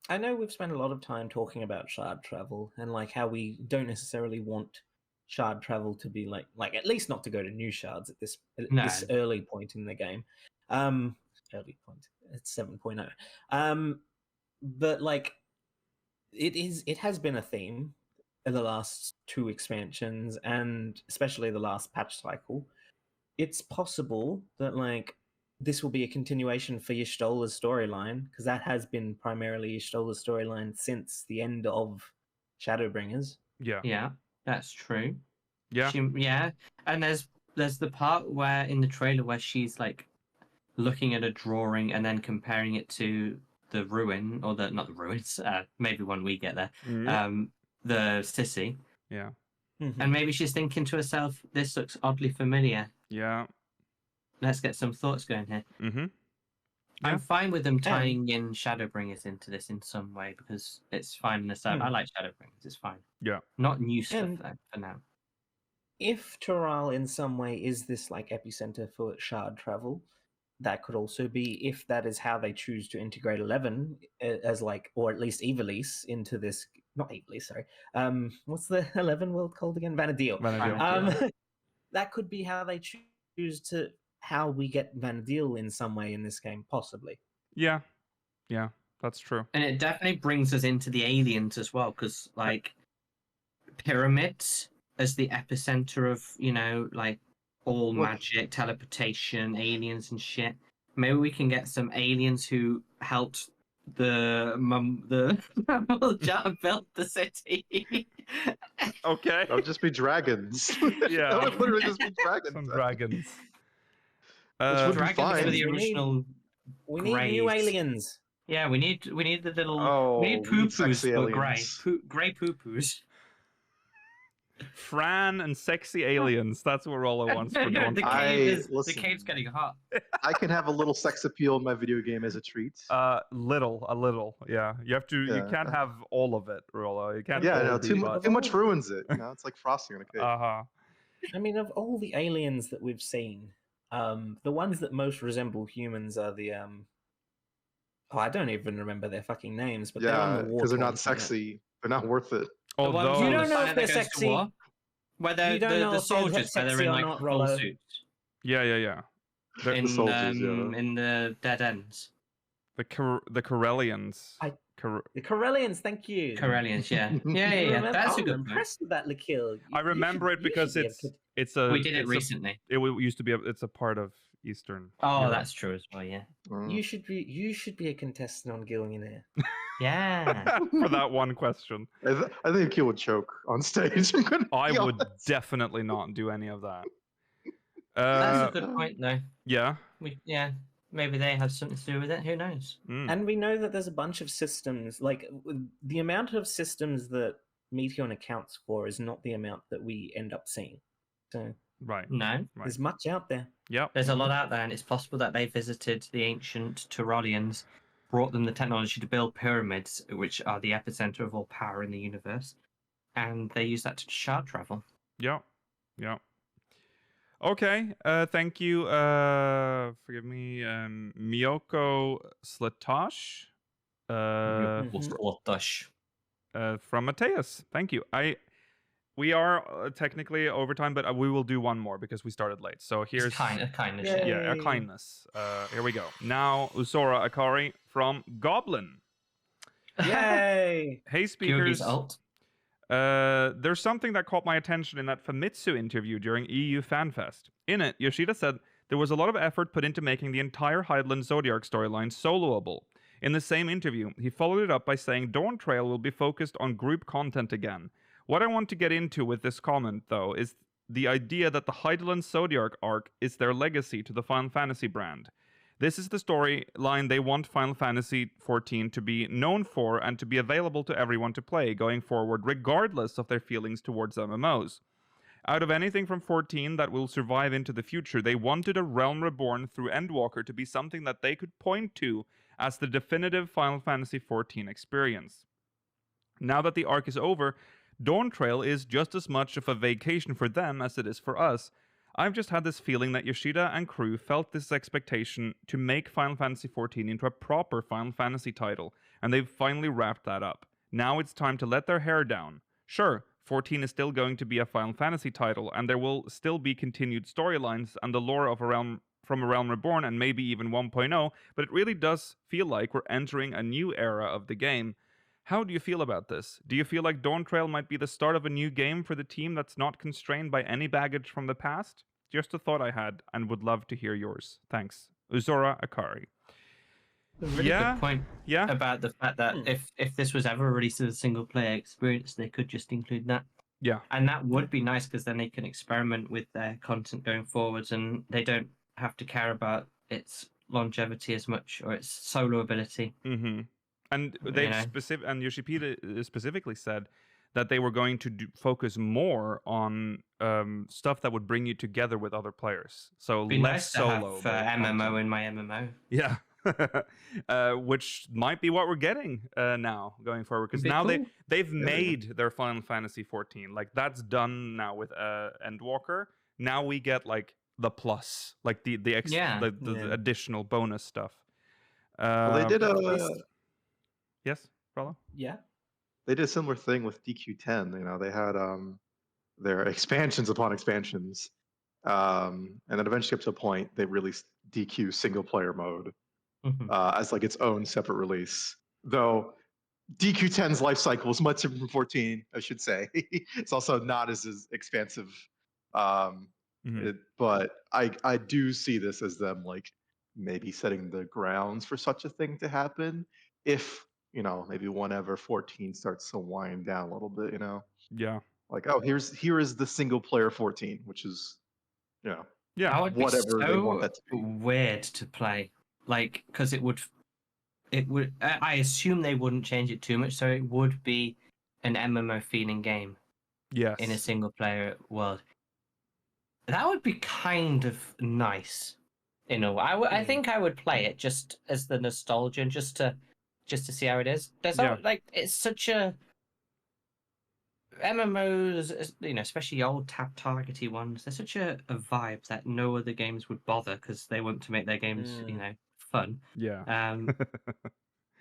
I know we've spent a lot of time talking about shard travel and like how we don't necessarily want shard travel to be like at least not to go to new shards at this early point in the game. Early point. It's 7.0. But like it has been a theme in the last 2 expansions and especially the last patch cycle. It's possible that like this will be a continuation for Y'shtola's storyline, because that has been primarily Y'shtola's storyline since the end of Shadowbringers. Yeah. yeah, that's true. Yeah. Yeah, and there's the part where in the trailer where she's like looking at a drawing and then comparing it to the ruin, or not the ruins. Maybe when we get there, the Sissy, Yeah. and maybe she's thinking to herself, "This looks oddly familiar. Yeah. Let's get some thoughts going here." Mm-hmm. Yeah. I'm fine with them tying in Shadowbringers into this in some way because it's fine in itself. I like Shadowbringers; it's fine. Yeah. Not new stuff And- though, for now. If Tural in some way is this like epicenter for shard travel, that could also be if that is how they choose to integrate 11 as like, or at least Ivalice into this. Not Ivalice, sorry. What's the 11 world called again? Vanadil. Vanadil. That could be how they choose to how we get Vanadil in some way in this game, possibly. Yeah. Yeah. That's true. And it definitely brings us into the aliens as well, because like pyramids as the epicenter of like all magic, teleportation, aliens and shit. Maybe we can get some aliens who helped the Jar build the city. Okay. That would just be dragons. Yeah. That would literally just be dragons. Some dragons. would be Dragons fine. were the We need- original. We need new Graves. aliens. Yeah, we need the little. Oh, we need we poo need poos, sexy but grey. aliens. Grey poo poos. Fran and sexy aliens. That's what Rollo wants for the Dawntrail. the cave's getting hot. I can have a little sex appeal in my video game as a treat. A little. Yeah, you have to. You Yeah. can't have all of it, Rollo. You can't. Yeah, all no, be too like- much ruins it. You know, it's like frosting on a cake. I mean, of all the aliens that we've seen, the ones that most resemble humans are the Oh, I don't even remember their fucking names, but they're on Yeah, the war. because they're not sexy. They're not worth it. Oh, The ones You those. don't know if that they're goes to sexy. war, where they're You don't know the if they're soldiers, where they're sexy in or like not, full Rollo. suits. Yeah. They're In, soldiers, yeah. in the dead ends. the Corellians. The Corellians, thank you. Corellians, yeah. You Yeah. remember- That's a I'm good point. impressed with that, Lakil. I remember it because it's a. We did it it's a- recently. It used to be. It's a part of Eastern. Oh, Europe. that's true as well, yeah. You should be a contestant on Gillionaire. Yeah. for that one question. I think Akil would choke on stage. I'm gonna I be would honest. definitely not do any of that. That's a good point, though. Yeah. Maybe they have something to do with it. Who knows? Mm. And we know that there's a bunch of systems, like the amount of systems that Meteor accounts for is not the amount that we end up seeing. So Right. No. Right. there's much out there. Yep. There's a lot out there, and it's possible that they visited the ancient Tyrolians, brought them the technology to build pyramids, which are the epicenter of all power in the universe, and they use that to shard travel. Yep. Okay. Thank you. Forgive me. Miyoko Slatosh. From Mateus. Thank you. We are technically over time, but we will do one more because we started late. So here's Kindness. Yay. yeah, a kindness. Here we go. Now Usora Akari from Goblin. Yay! Hey speakers. Kyogi's ult. There's something that caught my attention in that Famitsu interview during EU FanFest. In it, Yoshida said there was a lot of effort put into making the entire Heidelin Zodiark storyline soloable. In the same interview, he followed it up by saying Dawntrail will be focused on group content again. What I want to get into with this comment, though, is the idea that the Heidelin Zodiark arc is their legacy to the Final Fantasy brand. This is the storyline they want Final Fantasy XIV to be known for and to be available to everyone to play going forward, regardless of their feelings towards MMOs. Out of anything from 14 that will survive into the future, they wanted a Realm Reborn through Endwalker to be something that they could point to as the definitive Final Fantasy XIV experience. Now that the arc is over, Dawntrail is just as much of a vacation for them as it is for us. I've just had this feeling that Yoshida and crew felt this expectation to make Final Fantasy XIV into a proper Final Fantasy title, and they've finally wrapped that up. Now it's time to let their hair down. Sure, 14 is still going to be a Final Fantasy title, and there will still be continued storylines and the lore of from A Realm Reborn and maybe even 1.0, but it really does feel like we're entering a new era of the game. How do you feel about this? Do you feel like Dawntrail might be the start of a new game for the team that's not constrained by any baggage from the past? Just a thought I had, and would love to hear yours. Thanks. Uzora Akari. A really good point Yeah. about the fact that if this was ever released as a single player experience, they could just include that. Yeah. And that would be nice because then they can experiment with their content going forwards, and they don't have to care about its longevity as much or its solo ability. Mm-hmm. And they and Yoshida specifically said that they were going to focus more on stuff that would bring you together with other players. So Be less nice to solo. have MMO in my MMO. Yeah. Which might be what we're getting now going forward, because now cool. they've made their Final Fantasy 14. Like that's done now with Endwalker. Now we get like the plus, like the additional bonus stuff. Well, they did Yes, Rollo? Yeah. They did a similar thing with DQ10. You know, they had their expansions upon expansions, and then eventually up to a point they released DQ single player mode as like its own separate release. Though DQ10's life cycle is much different from 14, I should say. It's also not as expansive, but I do see this as them like maybe setting the grounds for such a thing to happen if, you know, maybe whenever 14 starts to wind down a little bit, you know? Yeah. Like, oh, here is the single player 14, which is, you know, yeah, whatever they want that to be. Weird to play, like, because it would. I assume they wouldn't change it too much, so it would be an MMO feeling game. Yes. in a single player world. That would be kind of nice. In a way, I think I would play it just as the nostalgia and just to see how it is. There's Yeah. like it's such a MMOs, especially old tap targety ones. They're such a vibe that no other games would bother because they want to make their games, fun. Yeah.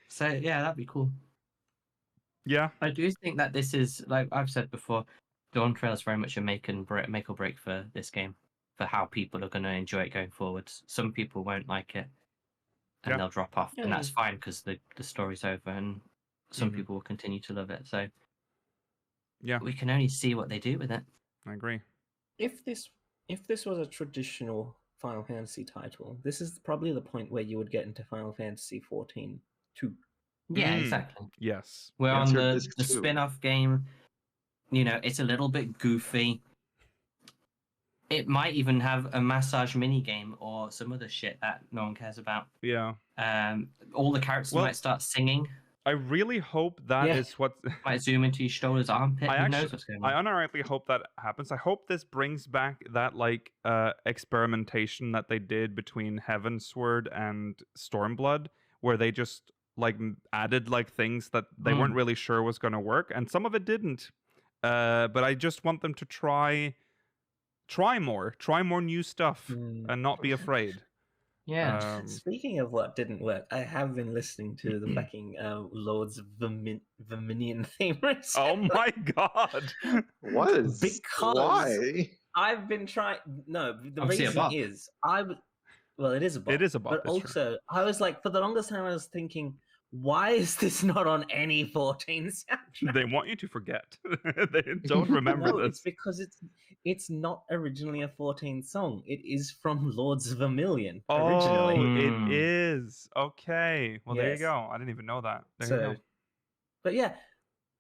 So yeah, that'd be cool. Yeah. I do think that this is, like I've said before, Dawntrail is very much a make or break for this game, for how people are going to enjoy it going forwards. Some people won't like it, and Yeah. they'll drop off, and that's Yeah. fine because the story's over, and some Mhm. people will continue to love it. So Yeah. we can only see what they do with it. I agree. If this was a traditional Final Fantasy title, this is probably the point where you would get into Final Fantasy 14 too. Yeah, Mm. exactly. Yes. We're on Enter the Disc 2. spin-off game. It's a little bit goofy. It might even have a massage mini game or some other shit that no one cares about. Yeah. All the characters Well- might start singing. I really hope that is Yeah. what. Might zoom into your shoulder's armpit. Who knows what's going on? I unironically hope that happens. I hope this brings back that like experimentation that they did between Heavensward and Stormblood, where they just like added like things that they weren't really sure was going to work, and some of it didn't. But I just want them to try more new stuff, and not be afraid. Yeah. Speaking of what didn't work, I have been listening to the fucking Lords of Verminion theme recently. Oh my god! What is? Because- Why? I've been trying. No, the Obviously a reason bop. is well, it is a bop. It is a bop, But it's true. also, I was like, for the longest time, I was thinking, why is this not on any 14 soundtrack? They want you to forget. They don't remember No, it's this. because it's not originally a 14 song. It is from Lords of Vermilion Oh, originally. Mm. it is. Okay. Well, there you Yes. go. I didn't even know that. There So, you go. but yeah,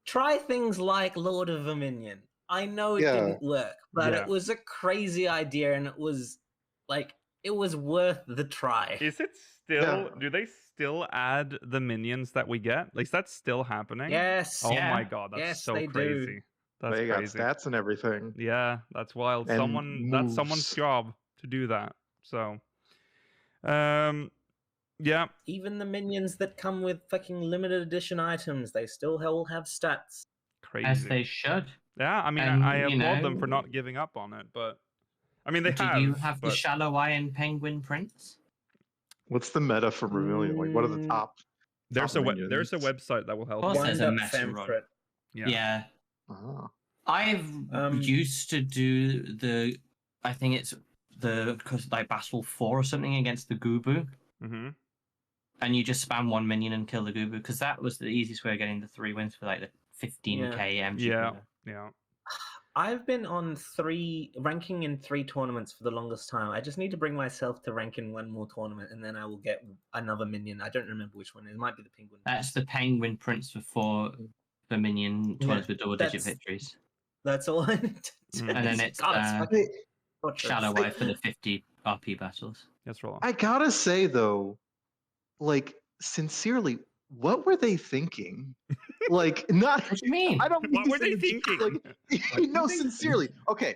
try things like Lord of Vermilion. I know it Yeah. didn't work, but Yeah. it was a crazy idea, and it was like it was worth the try. Is it still? Yeah. Do they still add the minions that we get? Like, that's still happening? Yes. Oh Yeah. my god, that's Yes, so they do. crazy. That's They got crazy. stats and everything. Yeah, that's wild. And That's someone's moves. job to do that. So, yeah, Even the minions that come with fucking limited edition items, they still all have stats. crazy. As they should. Yeah, I mean, And, I you applaud them for know- not giving up on it, but I mean, they Do have. you have the but Shallow Iron Penguin Prince? What's the meta for Vermilion? Like, what are the Mm, top? there's top there's a minions? website that will help. Of course you. there's a Wind up meta run. Femfret. Yeah. Ah. I've Um, used to do the, I think it's the, because like Battle 4 or something against the Gubu, Mm-hmm. and you just spam one minion and kill the Gubu, because that was the easiest way of getting the 3 wins for like the 15k MG. Yeah. quota. Yeah. I've been on ranking in 3 tournaments for the longest time. I just need to bring myself to rank in 1 more tournament, and then I will get another minion. I don't remember which one. It might be the penguin. That's the Penguin Prince for 4 the minion tournaments with double-digit that's- victories. That's all I need to do. And then it's, fucking Hey, torturous. Shallow Eye for the 50 RP battles. Yes, roll. I gotta say though, like sincerely, what were they thinking? Like, not. What do you mean? I don't. mean What this were they in a- thinking? Like, no, sincerely. Okay,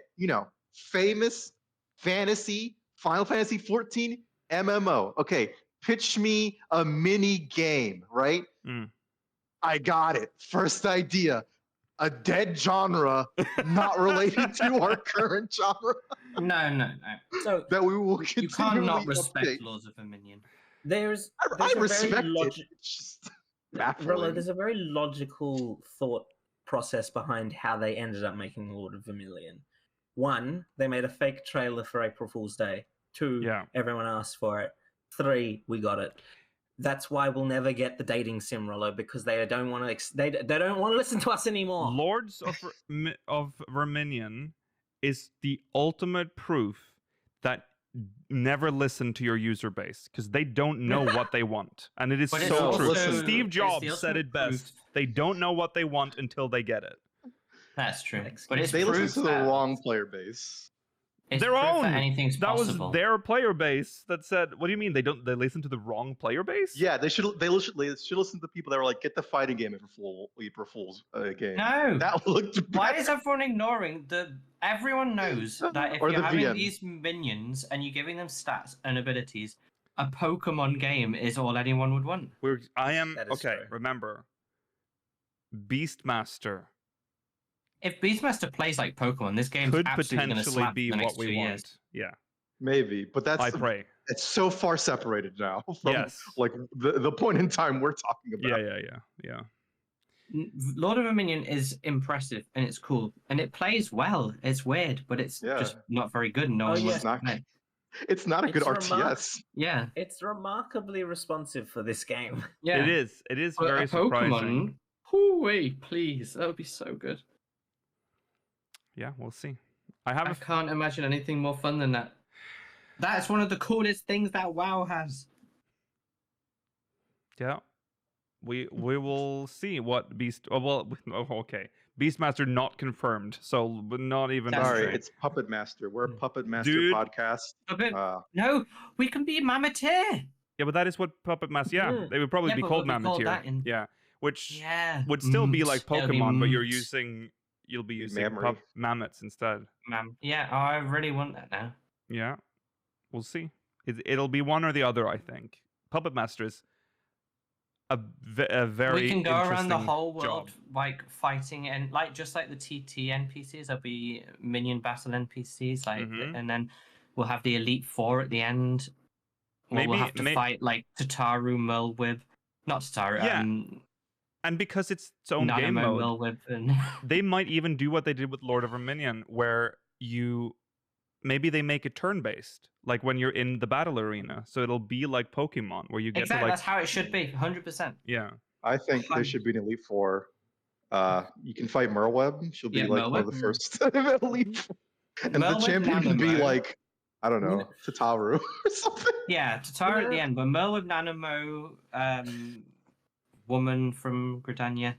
famous fantasy Final Fantasy 14 MMO. Okay, pitch me a mini game, right? Mm. I got it. First idea. A dead genre not related to our current genre No. So that we will You continue. can't not respect Lords of Verminion. there's I a very respect it. logi- It's just Rolo, baffling. there's a very logical thought process behind how they ended up making Lord of Vermilion. 1, they made a fake trailer for April Fool's Day. 2, Yeah. everyone asked for it. 3, we got it. That's why we'll never get the dating sim, Rollo, because they don't want to. They don't want to listen to us anymore. Lords of Verminion is the ultimate proof that never listen to your user base because they don't know what they want, and it is But it's so also- true. listen, Steve it's the Jobs said ultimate it best. proof. They don't know what they want until they get it. That's true. Excuse But it's They listen proof to the that- wrong player base. It's Their proof own. that anything's That possible. was their player base that said, "What do you mean they don't? They listen to the wrong player base?" Yeah, they should listen to people that were like, get the fighting game April Fool's game. No. That looked Why better. is everyone ignoring the? Everyone knows that if Or you're the having VM. these minions and you're giving them stats and abilities, a Pokemon game is all anyone would want. I am That is okay. true. Remember, Beastmaster If Beastmaster plays like Pokemon, this game's could absolutely going to potentially slap be for the next what we 2 want. years. Yeah, Maybe, but that's I pray. it's so far separated now from Yes. like the point in time we're talking about. Yeah. Lord of Dominion is impressive and it's cool and it plays well. It's weird, but it's Yeah. just not very good. And no Oh, one yeah. wants to play. It's not a good It's RTS. Yeah, It's remarkably responsive for this game. yeah. It is. It is But very a surprising. Pokemon, hooey, please, that would be so good. Yeah, we'll see. I have I a can't imagine anything more fun than that. That's one of the coolest things that WoW has. Yeah. We will see what Beast. Oh, well, okay. Beastmaster not confirmed, so not even. That's Sorry, true. it's Puppet Master. We're a Puppet Master Dude. podcast. No, we can be Mammotheer. Yeah, but that is what Puppet Master. Yeah, Mm. they would probably Yeah, be but called we'll be called Mammotheer. that in- Yeah, which Yeah, would still be like It'll be Pokemon, but you're Moot. using. You'll be using Memory. mammoths instead. Yeah, I really want that now. Yeah, we'll see. It'll be one or the other, I think. Puppet Master is a very We can go around the interesting whole world job. like fighting and like just like the TT NPCs, there'll be minion battle NPCs, like Mhm. and then we'll have the Elite Four at the end. Where we'll Maybe- have to may- fight like Tataru, Merlwib, not Tataru, Yeah. And because it's its own game Nanamo, mode, Merlwib, and they might even do what they did with Lord of Dominion, where maybe they make it turn-based, like when you're in the battle arena. So it'll be like Pokemon, where you get exactly to like, that's how it should be, 100%. yeah, I think there should be an Elite Four. You can fight Merlweb. She'll be Yeah, like one of Merlweb. the first Elite Four. And the Merlweb, champion can be Nanamo. like, I don't You know, know- Tataru or something. Yeah, Tataru at the Yeah. end, but Merlwib, Nanamo, woman from Gridania.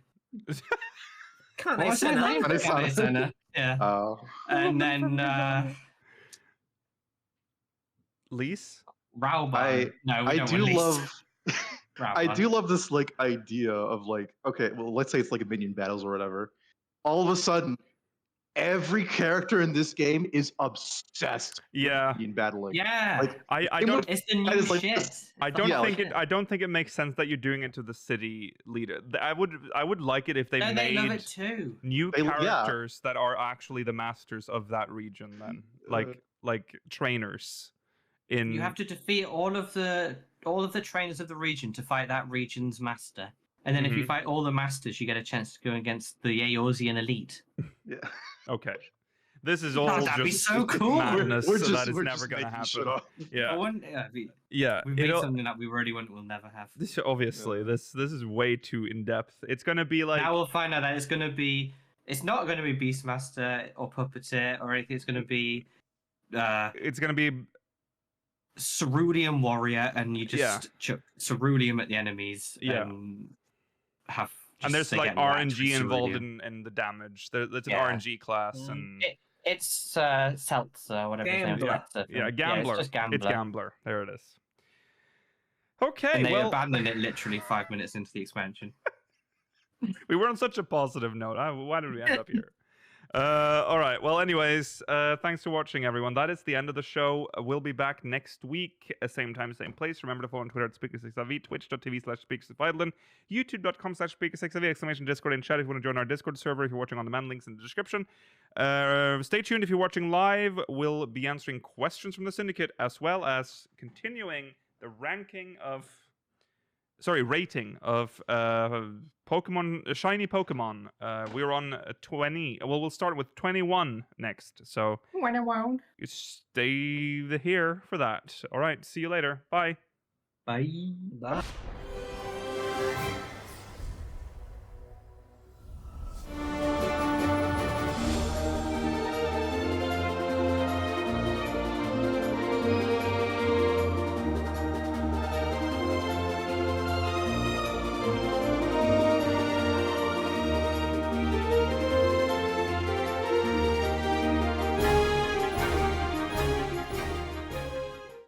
Can't What I was say her that? name? Kane-sama. Kane-sama, yeah. Oh, And then Lise. Rauban. I- No, we I don't do want Lise. love. I Rauban. do love this like idea of like, okay, well, let's say it's like a minion battles or whatever. All of a sudden, every character in this game is obsessed Yeah, with minion battling. Yeah, Like, I It don't. would- it's the new I just like shit. this- I don't Yeah, think like- it. I don't think it makes sense that you're doing it to the city leader. I would like it if they No, they love made it too. new They- yeah. characters that are actually the masters of that region. Then, like trainers. In You have to defeat all of the trainers of the region to fight that region's master. And then if you Mhm. fight all the masters, you get a chance to go against the Eorzean elite. Yeah. okay. This is all God, that'd be just so cool. madness. so that is we're never just gonna making shit happen. up. Yeah, yeah. We've made It'll- something that we already will never have. This obviously this is way too in depth. It's gonna be like Now we'll find out that it's not going to be Beastmaster or Puppeteer or anything. It's going to be it's gonna be Cerulean Warrior, and you just Yeah. chuck Cerulean at the enemies. Yeah. And have. and there's just they like get whacked RNG with involved cerulean. in the damage. It's an Yeah. RNG class Mm. and It's Seltzer, whatever his name is. Gambler. Alexa yeah, thing. Gambler. it's just Gambler. It's Gambler. There it is. Okay, And they well, abandoned it literally 5 minutes into the expansion. we were on such a positive note. Why did we end up here? All right. Well, anyways, thanks for watching, everyone. That is the end of the show. We'll be back next week, same time, same place. Remember to follow on Twitter at Speaker6IV, twitch.tv/Speaker6V, youtube.com/Speaker6IV, exclamation Discord and chat if you want to join our Discord server. If you're watching on demand, links in the description. Stay tuned if you're watching live. We'll be answering questions from the Syndicate as well as continuing the rating of Pokemon, shiny Pokemon. We're on 20. Well, we'll start with 21 next. So you stay here for that. All right. See you later. Bye. Bye. That-